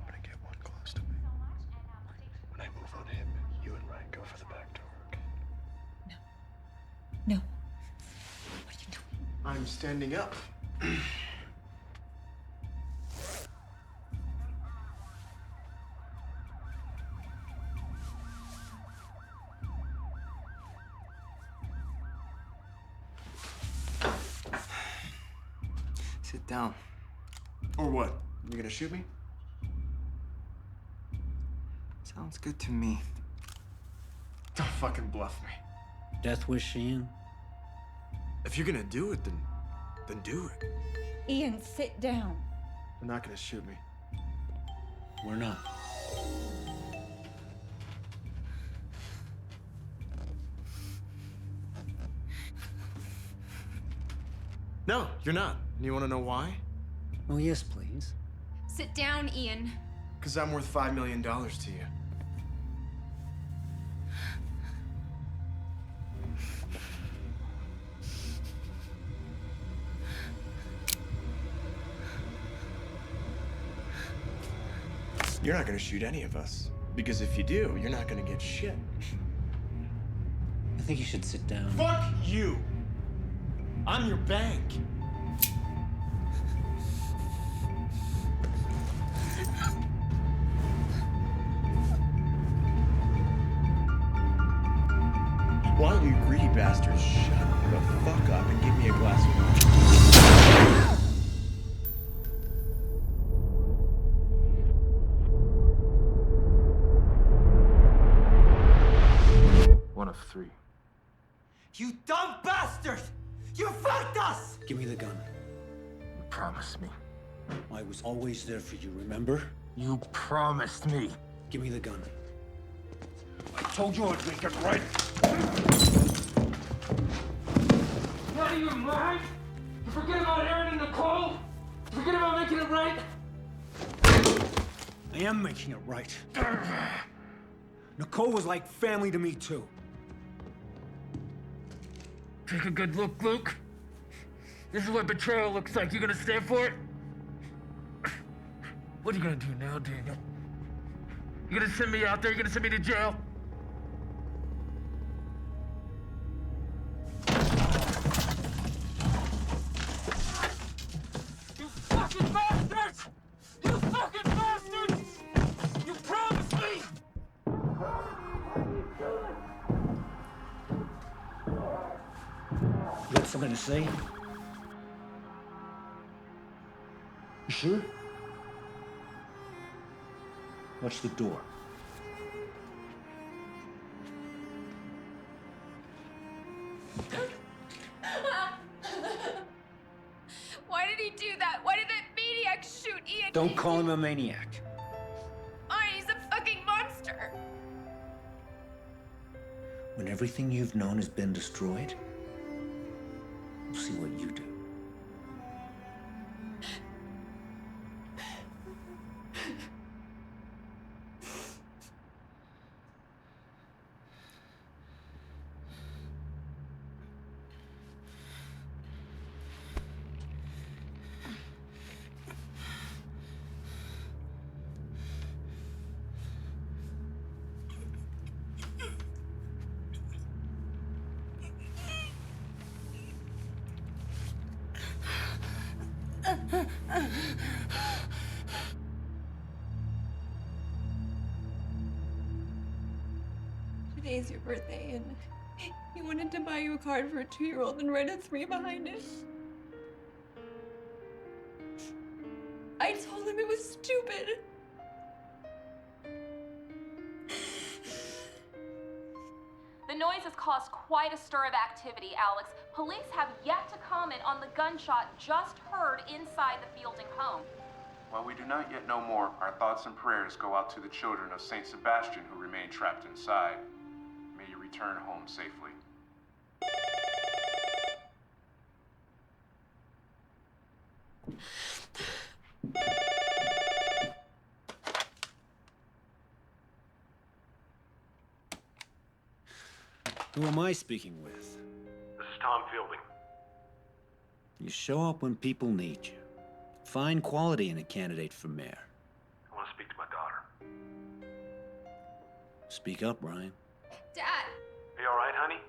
Speaker 21: gonna get one close to me. When I move on him, you and Ryan go for the back door, okay?
Speaker 13: No.
Speaker 12: I'm standing up.
Speaker 19: Sit down.
Speaker 12: Or what? You gonna shoot me?
Speaker 19: Sounds good to me.
Speaker 12: Don't fucking bluff me.
Speaker 17: Death wish, Ian?
Speaker 12: If you're gonna do it, then do it.
Speaker 10: Ian, sit down.
Speaker 12: They're not gonna shoot me.
Speaker 17: We're not.
Speaker 12: No, you're not. And you wanna know why?
Speaker 17: Oh, yes, please.
Speaker 10: Sit down, Ian.
Speaker 12: Because I'm worth $5 million to you. You're not gonna shoot any of us. Because if you do, you're not gonna get shit.
Speaker 17: I think you should sit down.
Speaker 12: Fuck you! I'm your bank. Why don't you greedy bastards shut the fuck up and give me a glass of wine?
Speaker 18: One of three.
Speaker 19: You dumb bastard! You fucked us!
Speaker 17: Give me the gun.
Speaker 18: You promised me.
Speaker 17: I was always there for you, remember?
Speaker 18: You promised me.
Speaker 17: Give me the gun. I told you I'd make it right.
Speaker 18: Out of your mind? You forget about Aaron and Nicole? You forget about making it right?
Speaker 17: I am making it right. Nicole was like family to me, too.
Speaker 18: Take a good look, Luke. This is what betrayal looks like. You gonna stand for it? What are you gonna do now, Daniel? You gonna send me out there? You gonna send me to jail? You fucking bastards! You fucking bastards! You promised me!
Speaker 17: You got something to say? You sure? Watch the door.
Speaker 10: Why did he do that? Why did that maniac shoot Ian?
Speaker 17: Don't call him a maniac.
Speaker 10: He's a fucking monster.
Speaker 17: When everything you've known has been destroyed, we'll see what you do.
Speaker 10: Today's your birthday, and he wanted to buy you a card for a 2-year-old and write a 3 behind it. I told him it was stupid.
Speaker 6: The noise has caused quite a stir of activity, Alex. Police have yet to comment on the gunshot just heard inside the Fielding home.
Speaker 7: While we do not yet know more, our thoughts and prayers go out to the children of St. Sebastian who remain trapped inside. May you return home safely.
Speaker 17: Who am I speaking with?
Speaker 22: This is Tom Fielding.
Speaker 17: You show up when people need you. Find quality in a candidate for mayor.
Speaker 22: I want to speak to my daughter.
Speaker 17: Speak up, Ryan.
Speaker 10: Dad,
Speaker 22: Are you all right, honey?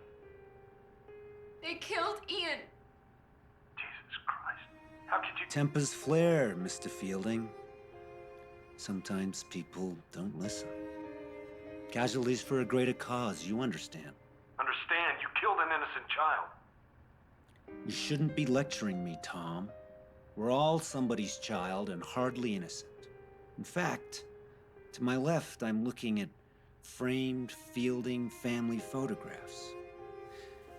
Speaker 10: they killed Ian.
Speaker 22: Jesus Christ. How could you...
Speaker 17: Tempers flare, Mr. Fielding. Sometimes people don't listen. Casualties for a greater cause, you understand.
Speaker 22: Understand, you killed an innocent child.
Speaker 17: You shouldn't be lecturing me, Tom. We're all somebody's child and hardly innocent. In fact, to my left, I'm looking at framed Fielding family photographs,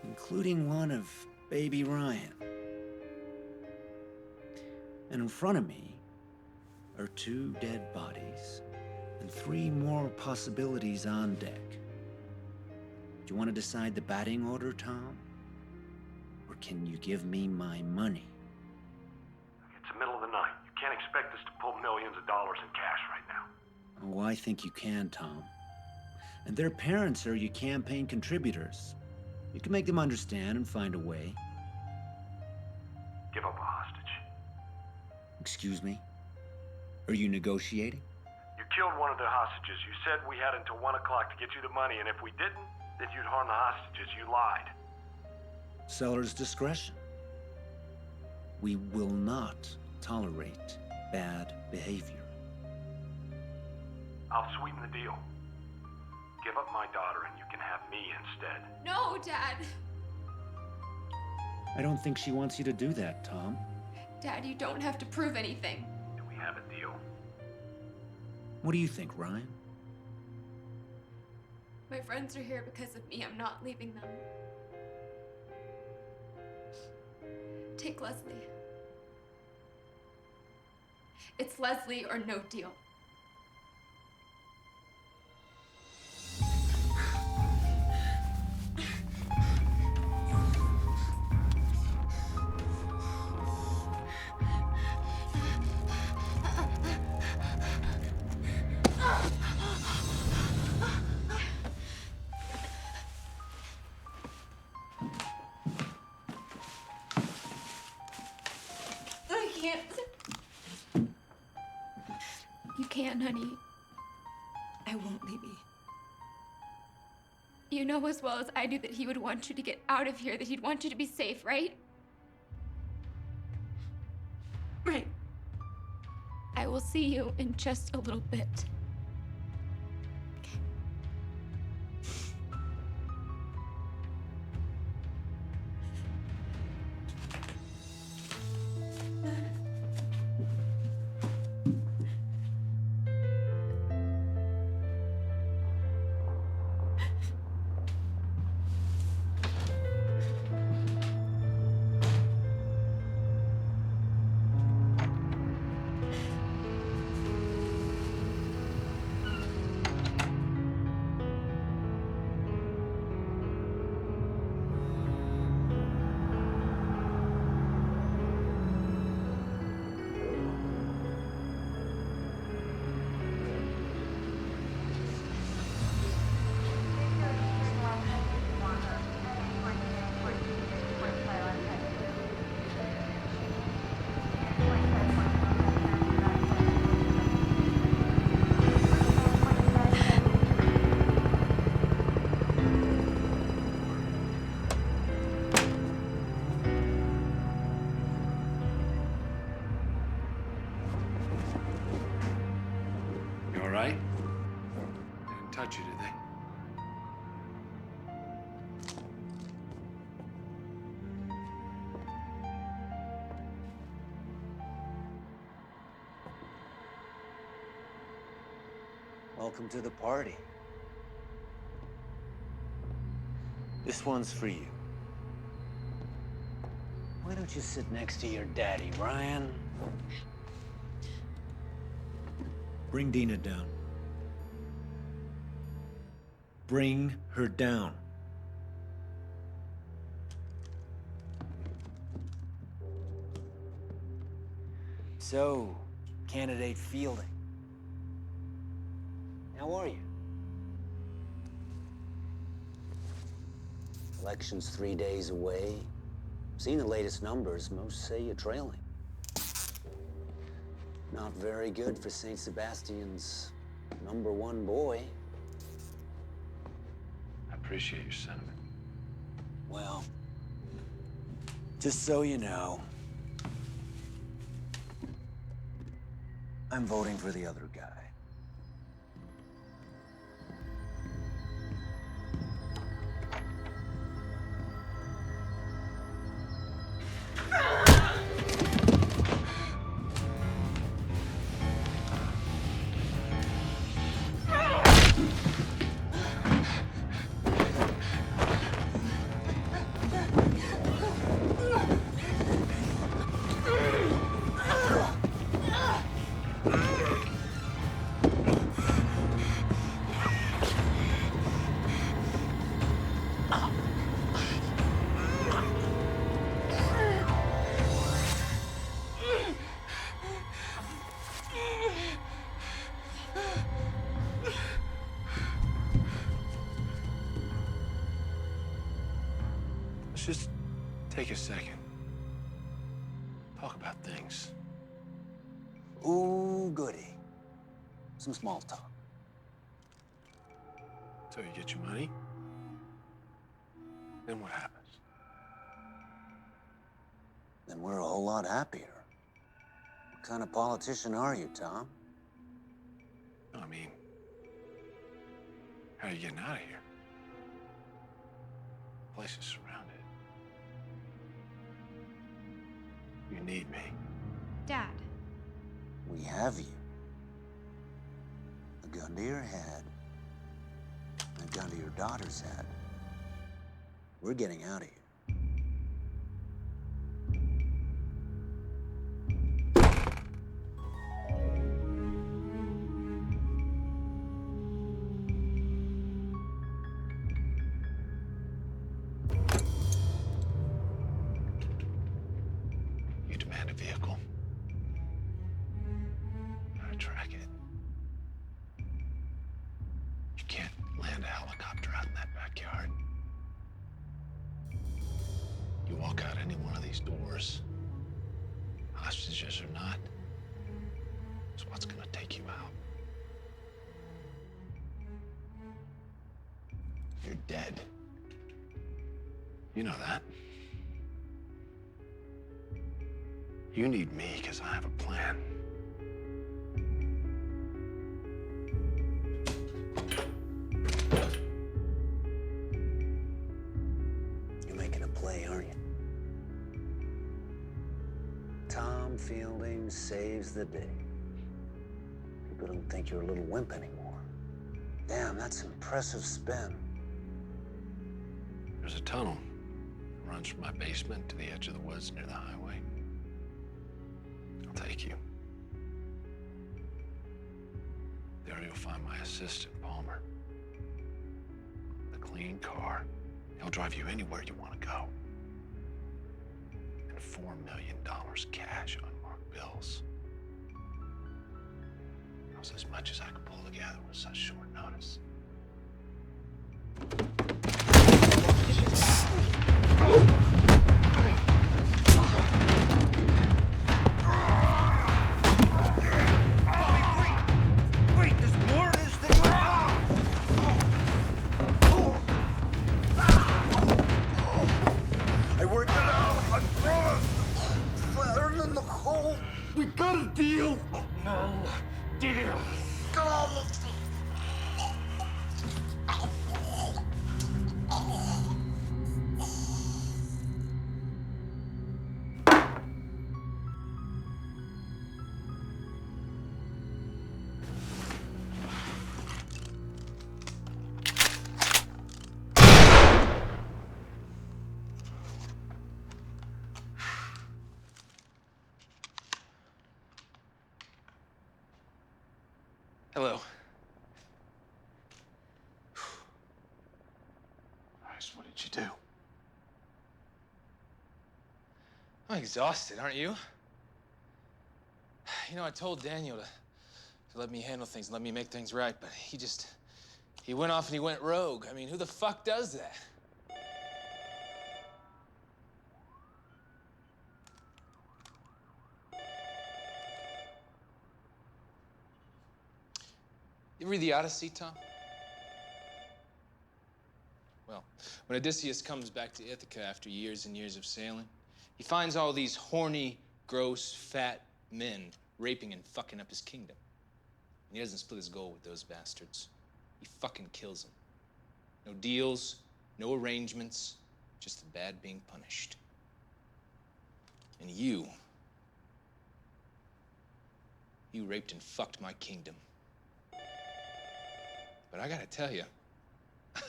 Speaker 17: including one of baby Ryan. And in front of me are 2 dead bodies and 3 more possibilities on deck. Do you want to decide the batting order, Tom? Or can you give me my money?
Speaker 22: It's the middle of the night. You can't expect us to pull millions of dollars in cash right now.
Speaker 17: Oh, I think you can, Tom. And their parents are your campaign contributors. You can make them understand and find a way.
Speaker 22: Give up a hostage.
Speaker 17: Excuse me? Are you negotiating?
Speaker 22: You killed one of the hostages. You said we had until 1 o'clock to get you the money, and if we didn't, then you'd harm the hostages. You lied.
Speaker 17: Seller's discretion. We will not tolerate bad behavior.
Speaker 22: I'll sweeten the deal. Give up my daughter and you can have me instead.
Speaker 10: No, Dad.
Speaker 17: I don't think she wants you to do that, Tom.
Speaker 10: Dad, you don't have to prove anything.
Speaker 22: Do we have a deal?
Speaker 17: What do you think, Ryan?
Speaker 10: My friends are here because of me. I'm not leaving them. Take Leslie. It's Leslie or no deal. I can't. You can, honey. I won't leave you. You know as well as I do that he would want you to get out of here, that he'd want you to be safe, right? Right. I will see you in just a little bit.
Speaker 9: touch you, did they?
Speaker 17: Welcome to the party. This one's for you. Why don't you sit next to your daddy, Ryan?
Speaker 5: Bring Dina down. Bring her down.
Speaker 17: So, candidate Fielding. How are you? Election's 3 days away. Seen the latest numbers, most say you're trailing. Not very good for St. Sebastian's #1 boy.
Speaker 9: I appreciate your sentiment.
Speaker 17: Well, just so you know, I'm voting for the other guy.
Speaker 9: Just take a second. Talk about things.
Speaker 17: Ooh, goody. Some small talk.
Speaker 9: So you get your money, then what happens?
Speaker 17: Then we're a whole lot happier. What kind of politician are you, Tom?
Speaker 9: No, I mean, how are you getting out of here? The place is surrounded. You need me.
Speaker 1: Dad.
Speaker 17: We have you. A gun to your head, and a gun to your daughter's head. We're getting out of here.
Speaker 9: You demand a vehicle. I track it. You can't land a helicopter out in that backyard. You walk out any one of these doors, hostages or not, it's what's gonna take you out. You're dead. You know that. You need me because I have a plan.
Speaker 17: You're making a play, aren't you? Tom Fielding saves the day. People don't think you're a little wimp anymore. Damn, that's impressive spin.
Speaker 9: There's a tunnel. It runs from my basement to the edge of the woods near the highway. I'll take you. There you'll find my assistant, Palmer. The clean car. He'll drive you anywhere you want to go. And $4 million cash on marked bills. That was as much as I could pull together with such short notice.
Speaker 17: Wait, there's more to this than I worked it out. I promise. Flatter than the coal. We got a deal. No deal.
Speaker 11: I'm exhausted, aren't you? You know, I told Daniel to let me handle things and let me make things right, but he went off and he went rogue. I mean, who the fuck does that? You read the Odyssey, Tom? Well, when Odysseus comes back to Ithaca after years and years of sailing, he finds all these horny, gross, fat men raping and fucking up his kingdom. And he doesn't split his gold with those bastards. He fucking kills them. No deals, no arrangements, just the bad being punished. And you raped and fucked my kingdom. But I gotta tell you,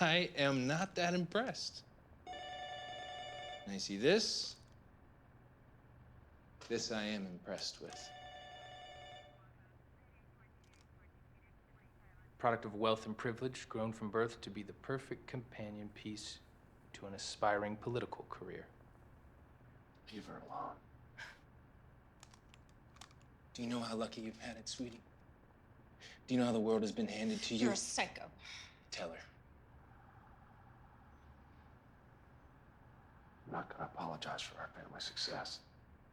Speaker 11: I am not that impressed. Now you see this I am impressed with.
Speaker 18: Product of wealth and privilege, grown from birth to be the perfect companion piece to an aspiring political career.
Speaker 11: Leave her alone. Do you know how lucky you've had it, sweetie? Do you know how the world has been handed to you?
Speaker 10: You're a psycho.
Speaker 11: Tell her.
Speaker 21: I'm not gonna apologize for our family success.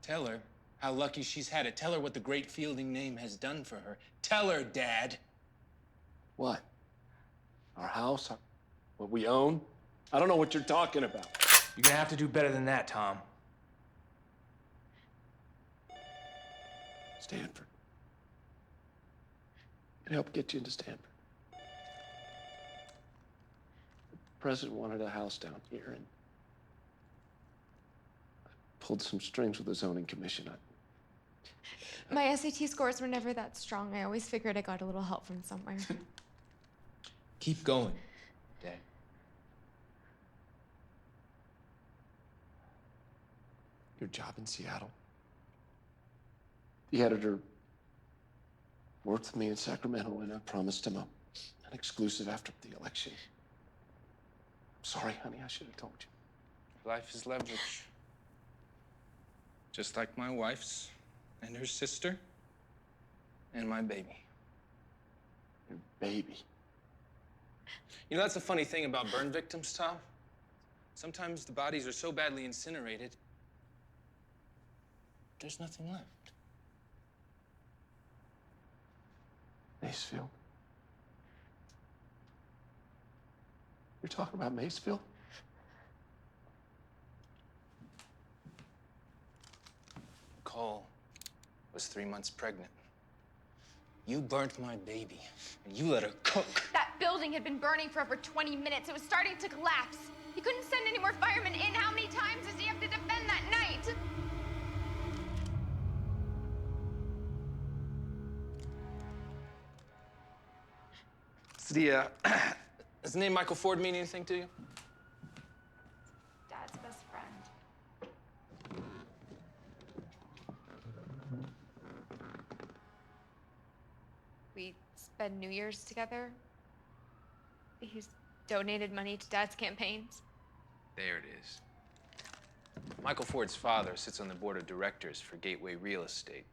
Speaker 11: Tell her how lucky she's had it. Tell her what the great Fielding name has done for her. Tell her, Dad.
Speaker 21: What? Our house? What we own? I don't know what you're talking about.
Speaker 18: You're gonna have to do better than that, Tom.
Speaker 21: Stanford. I can help get you into Stanford. The president wanted a house down here, and I pulled some strings with the zoning commission.
Speaker 10: My SAT scores were never that strong. I always figured I got a little help from somewhere.
Speaker 11: Keep going, Dad.
Speaker 21: Your job in Seattle. The editor worked with me in Sacramento, and I promised him an exclusive after the election. Sorry, honey, I should have told you.
Speaker 11: Life is leverage. Just like my wife's and her sister and my baby.
Speaker 21: Your baby?
Speaker 11: You know, that's the funny thing about burn victims, Tom. Sometimes the bodies are so badly incinerated, there's nothing left.
Speaker 21: Macefield? You're talking about Macefield?
Speaker 11: Nicole was 3 months pregnant. You burnt my baby, and you let her cook.
Speaker 10: That building had been burning for over 20 minutes. It was starting to collapse. He couldn't send any more firemen in. How many times does he have to defend that night?
Speaker 11: Does the name Michael Ford mean anything to you?
Speaker 10: Dad's best friend. We spend New Year's together. He's donated money to Dad's campaigns.
Speaker 11: There it is. Michael Ford's father sits on the board of directors for Gateway Real Estate.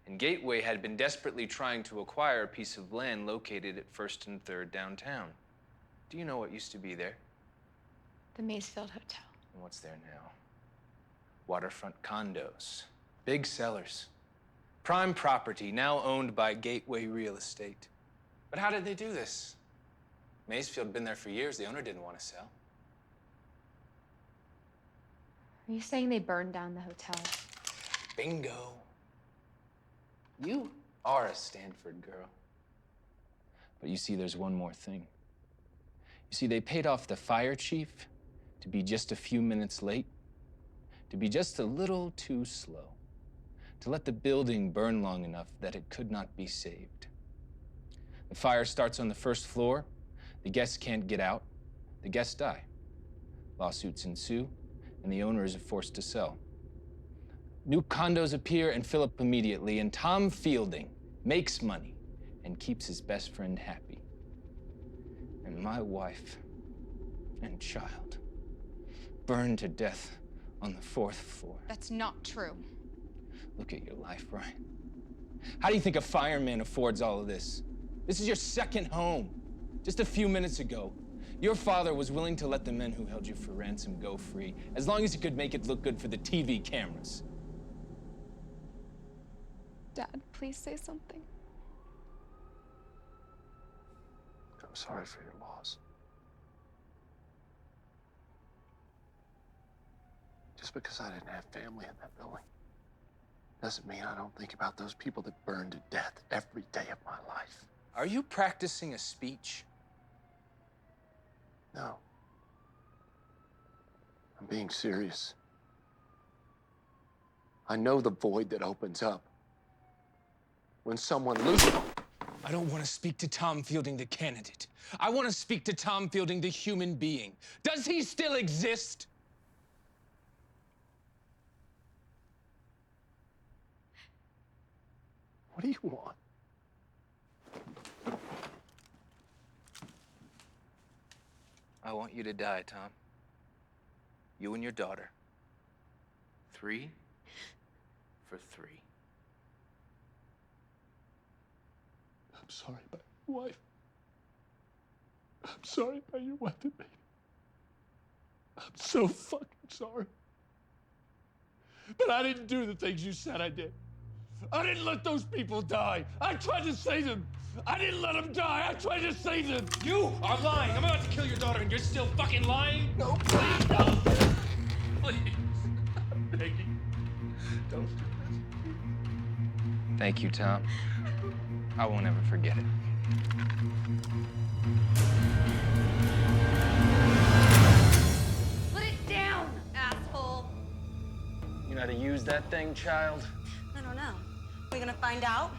Speaker 11: And Gateway had been desperately trying to acquire a piece of land located at 1st and 3rd downtown. Do you know what used to be there?
Speaker 10: The Macefield Hotel.
Speaker 11: And what's there now? Waterfront condos. Big sellers. Prime property now owned by Gateway Real Estate. But how did they do this? Macefield had been there for years. The owner didn't want to sell.
Speaker 10: Are you saying they burned down the hotel?
Speaker 11: Bingo. You are a Stanford girl. But you see, there's one more thing. You see, they paid off the fire chief to be just a few minutes late, to be just a little too slow, to let the building burn long enough that it could not be saved. The fire starts on the 1st floor. The guests can't get out. The guests die. Lawsuits ensue, and the owner is forced to sell. New condos appear and fill up immediately, and Tom Fielding makes money and keeps his best friend happy. And my wife and child burned to death on the 4th floor.
Speaker 10: That's not true.
Speaker 11: Look at your life, Brian. How do you think a fireman affords all of this? This is your second home. Just a few minutes ago, your father was willing to let the men who held you for ransom go free, as long as he could make it look good for the TV cameras.
Speaker 10: Dad, please say something.
Speaker 21: I'm sorry for your loss. Just because I didn't have family in that building doesn't mean I don't think about those people that burned to death every day of my life.
Speaker 11: Are you practicing a speech?
Speaker 21: No. I'm being serious. I know the void that opens up when someone loses.
Speaker 11: I don't want to speak to Tom Fielding, the candidate. I want to speak to Tom Fielding, the human being. Does he still exist?
Speaker 21: What do you want?
Speaker 11: I want you to die, Tom. You and your daughter.
Speaker 15: 3 for 3.
Speaker 21: I'm sorry about your wife. I'm sorry about your weapon, baby. I'm so fucking sorry.
Speaker 9: But I didn't do the things you said I did. I didn't let those people die. I tried to save them. I didn't let them die. I tried to save them. You are lying. I'm about to kill your daughter and you're still fucking lying?
Speaker 21: No, please, no.
Speaker 9: Please. I'm begging. Don't do this.
Speaker 11: Thank you, Tom. I won't ever forget it.
Speaker 10: Put it down, asshole.
Speaker 11: You know how to use that thing, child?
Speaker 13: I don't know. We gonna find out?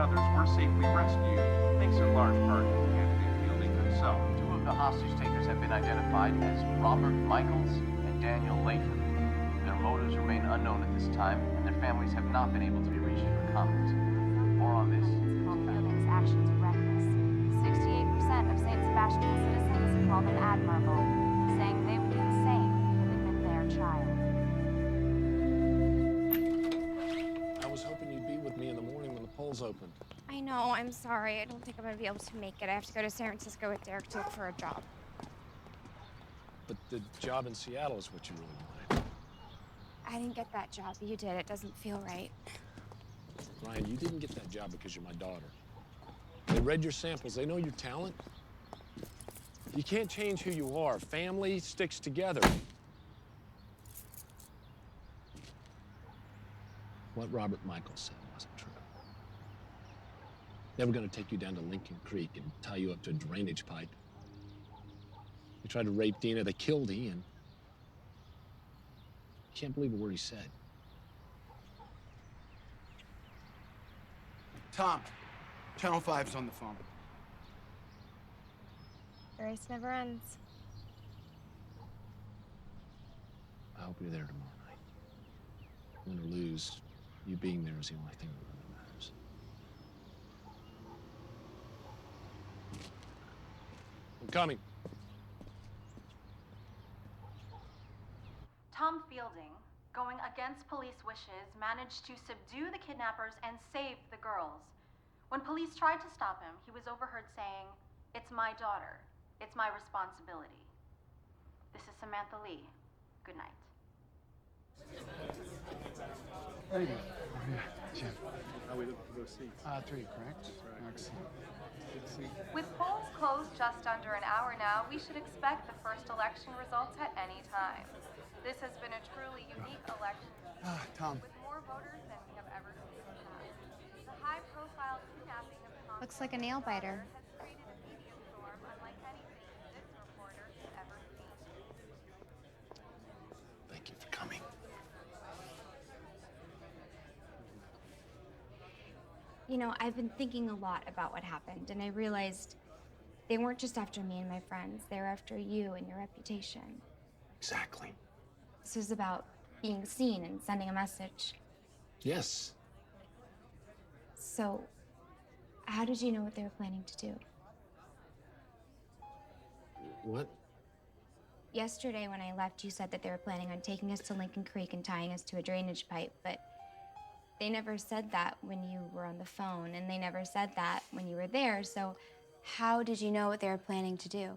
Speaker 7: others were safely rescued, thanks in large part to candidate Fielding himself.
Speaker 4: Two of the hostage takers have been identified as Robert Michaels and Daniel Latham. Their motives remain unknown at this time, and their families have not been able to be reached for comment. More on this.
Speaker 8: Called Fielding's actions reckless. 68% of St. Sebastian citizens call them admirable, saying they would do the same if it had been their child.
Speaker 9: I was hoping you'd be with me in the morning when the polls opened.
Speaker 2: I know, I'm sorry. I don't think I'm gonna be able to make it. I have to go to San Francisco with Derek to look for a job.
Speaker 9: But the job in Seattle is what you really wanted.
Speaker 2: I didn't get that job. You did. It doesn't feel right.
Speaker 9: Ryan, you didn't get that job because you're my daughter. They read your samples. They know your talent. You can't change who you are. Family sticks together. What Robert Michaels said wasn't true. They were going to take you down to Lincoln Creek and tie you up to a drainage pipe. They tried to rape Dina. They killed Ian. Can't believe a word he said.
Speaker 16: Tom, Channel 5's on the phone.
Speaker 2: The race never ends.
Speaker 9: I hope you're there tomorrow night. Win or lose, you being there is the only thing that really matters. I'm coming.
Speaker 3: Tom Fielding, going against police wishes, managed to subdue the kidnappers and save the girls. When police tried to stop him, he was overheard saying, "It's my daughter. It's my responsibility." This is Samantha Lee. Good night.
Speaker 16: Hey. Jim. How we looking for those seats? 3, correct? Excellent.
Speaker 3: With polls closed just under an hour now, we should expect the first election results at any time. This has been a truly unique election.
Speaker 16: Tom.
Speaker 3: With more voters than we have ever seen in the past. The high-profile kidnapping of Tom
Speaker 2: Looks like a nail biter.
Speaker 3: has created a media storm unlike anything this reporter has ever seen.
Speaker 9: Thank you for coming.
Speaker 2: You know, I've been thinking a lot about what happened, and I realized they weren't just after me and my friends. They were after you and your reputation.
Speaker 9: Exactly.
Speaker 2: This was about being seen and sending a message.
Speaker 9: Yes.
Speaker 2: So, how did you know what they were planning to do?
Speaker 9: What?
Speaker 2: Yesterday, when I left, you said that they were planning on taking us to Lincoln Creek and tying us to a drainage pipe, but they never said that when you were on the phone, and they never said that when you were there, so how did you know what they were planning to do?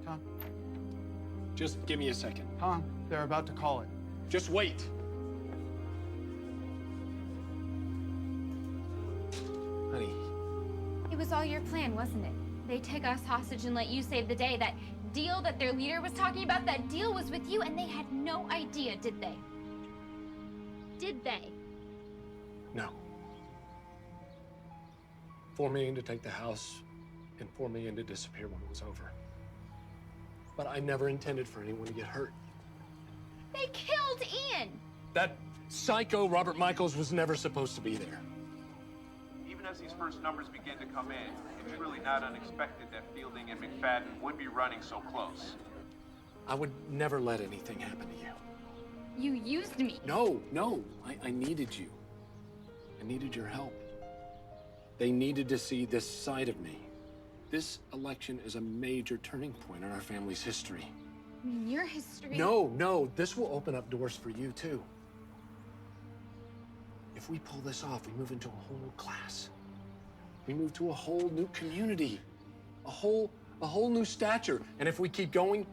Speaker 16: Tom.
Speaker 9: Just give me a second.
Speaker 16: Tom, they're about to call it.
Speaker 9: Just wait. Honey.
Speaker 2: It was all your plan, wasn't it? They take us hostage and let you save the day. That deal that their leader was talking about, that deal was with you, and they had no idea, did they? Did they?
Speaker 9: No. $4 million to take the house and $4 million to disappear when it was over. But I never intended for anyone to get hurt.
Speaker 2: They killed Ian!
Speaker 9: That psycho Robert Michaels was never supposed to be there.
Speaker 7: Even as these first numbers begin to come in, it's really not unexpected that Fielding and McFadden would be running so close.
Speaker 9: I would never let anything happen to you.
Speaker 2: You used me.
Speaker 9: No. I needed you. I needed your help. They needed to see this side of me. This election is a major turning point in our family's history.
Speaker 2: Your history?
Speaker 9: No, this will open up doors for you, too. If we pull this off, we move into a whole new class. We move to a whole new community, a whole new stature. And if we keep going,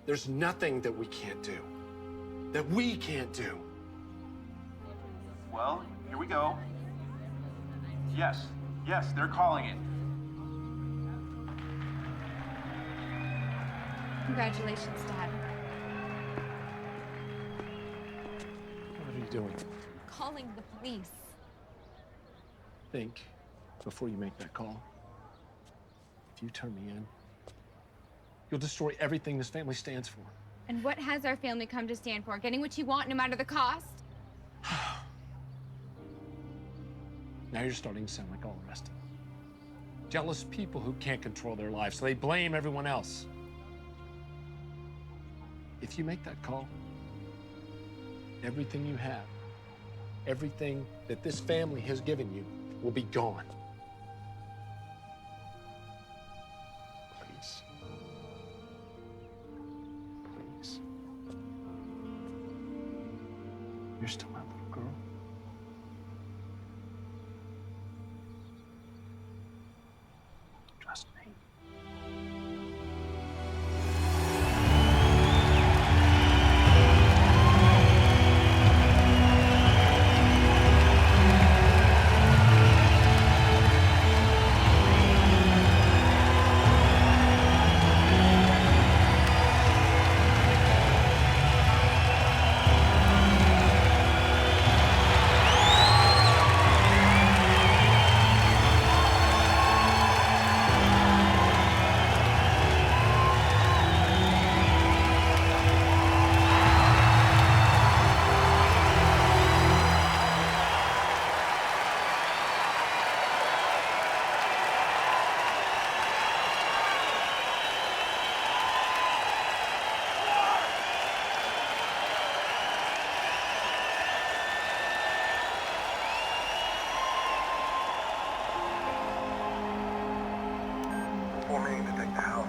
Speaker 9: there's nothing that we can't do, that we can't do.
Speaker 7: Well, here we go. Yes, they're calling it.
Speaker 2: Congratulations, Dad.
Speaker 9: What are you doing?
Speaker 2: Calling the police.
Speaker 9: Think before you make that call. If you turn me in, you'll destroy everything this family stands for.
Speaker 2: And what has our family come to stand for? Getting what you want no matter the cost?
Speaker 9: Now you're starting to sound like all the rest of them. Jealous people who can't control their lives, so they blame everyone else. If you make that call, everything you have, everything that this family has given you will be gone. Please. Please. You're still my little girl. Trust me.
Speaker 14: Before me to take the house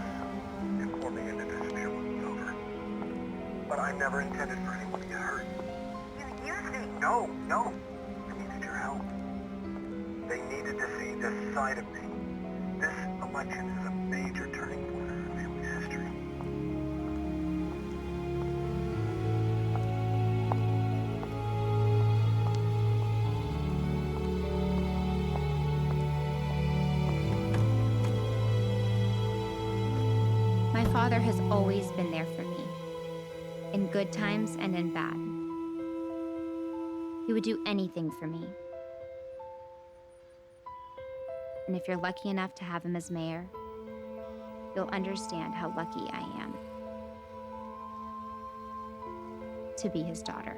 Speaker 14: and for me to disappear when it's over. But I never intended for anyone to get hurt. You see? No. I needed your help. They needed to see this side of me. This election is a major turning point in our family's history.
Speaker 2: My father has always been there for me, in good times and in bad. He would do anything for me. And if you're lucky enough to have him as mayor, you'll understand how lucky I am to be his daughter.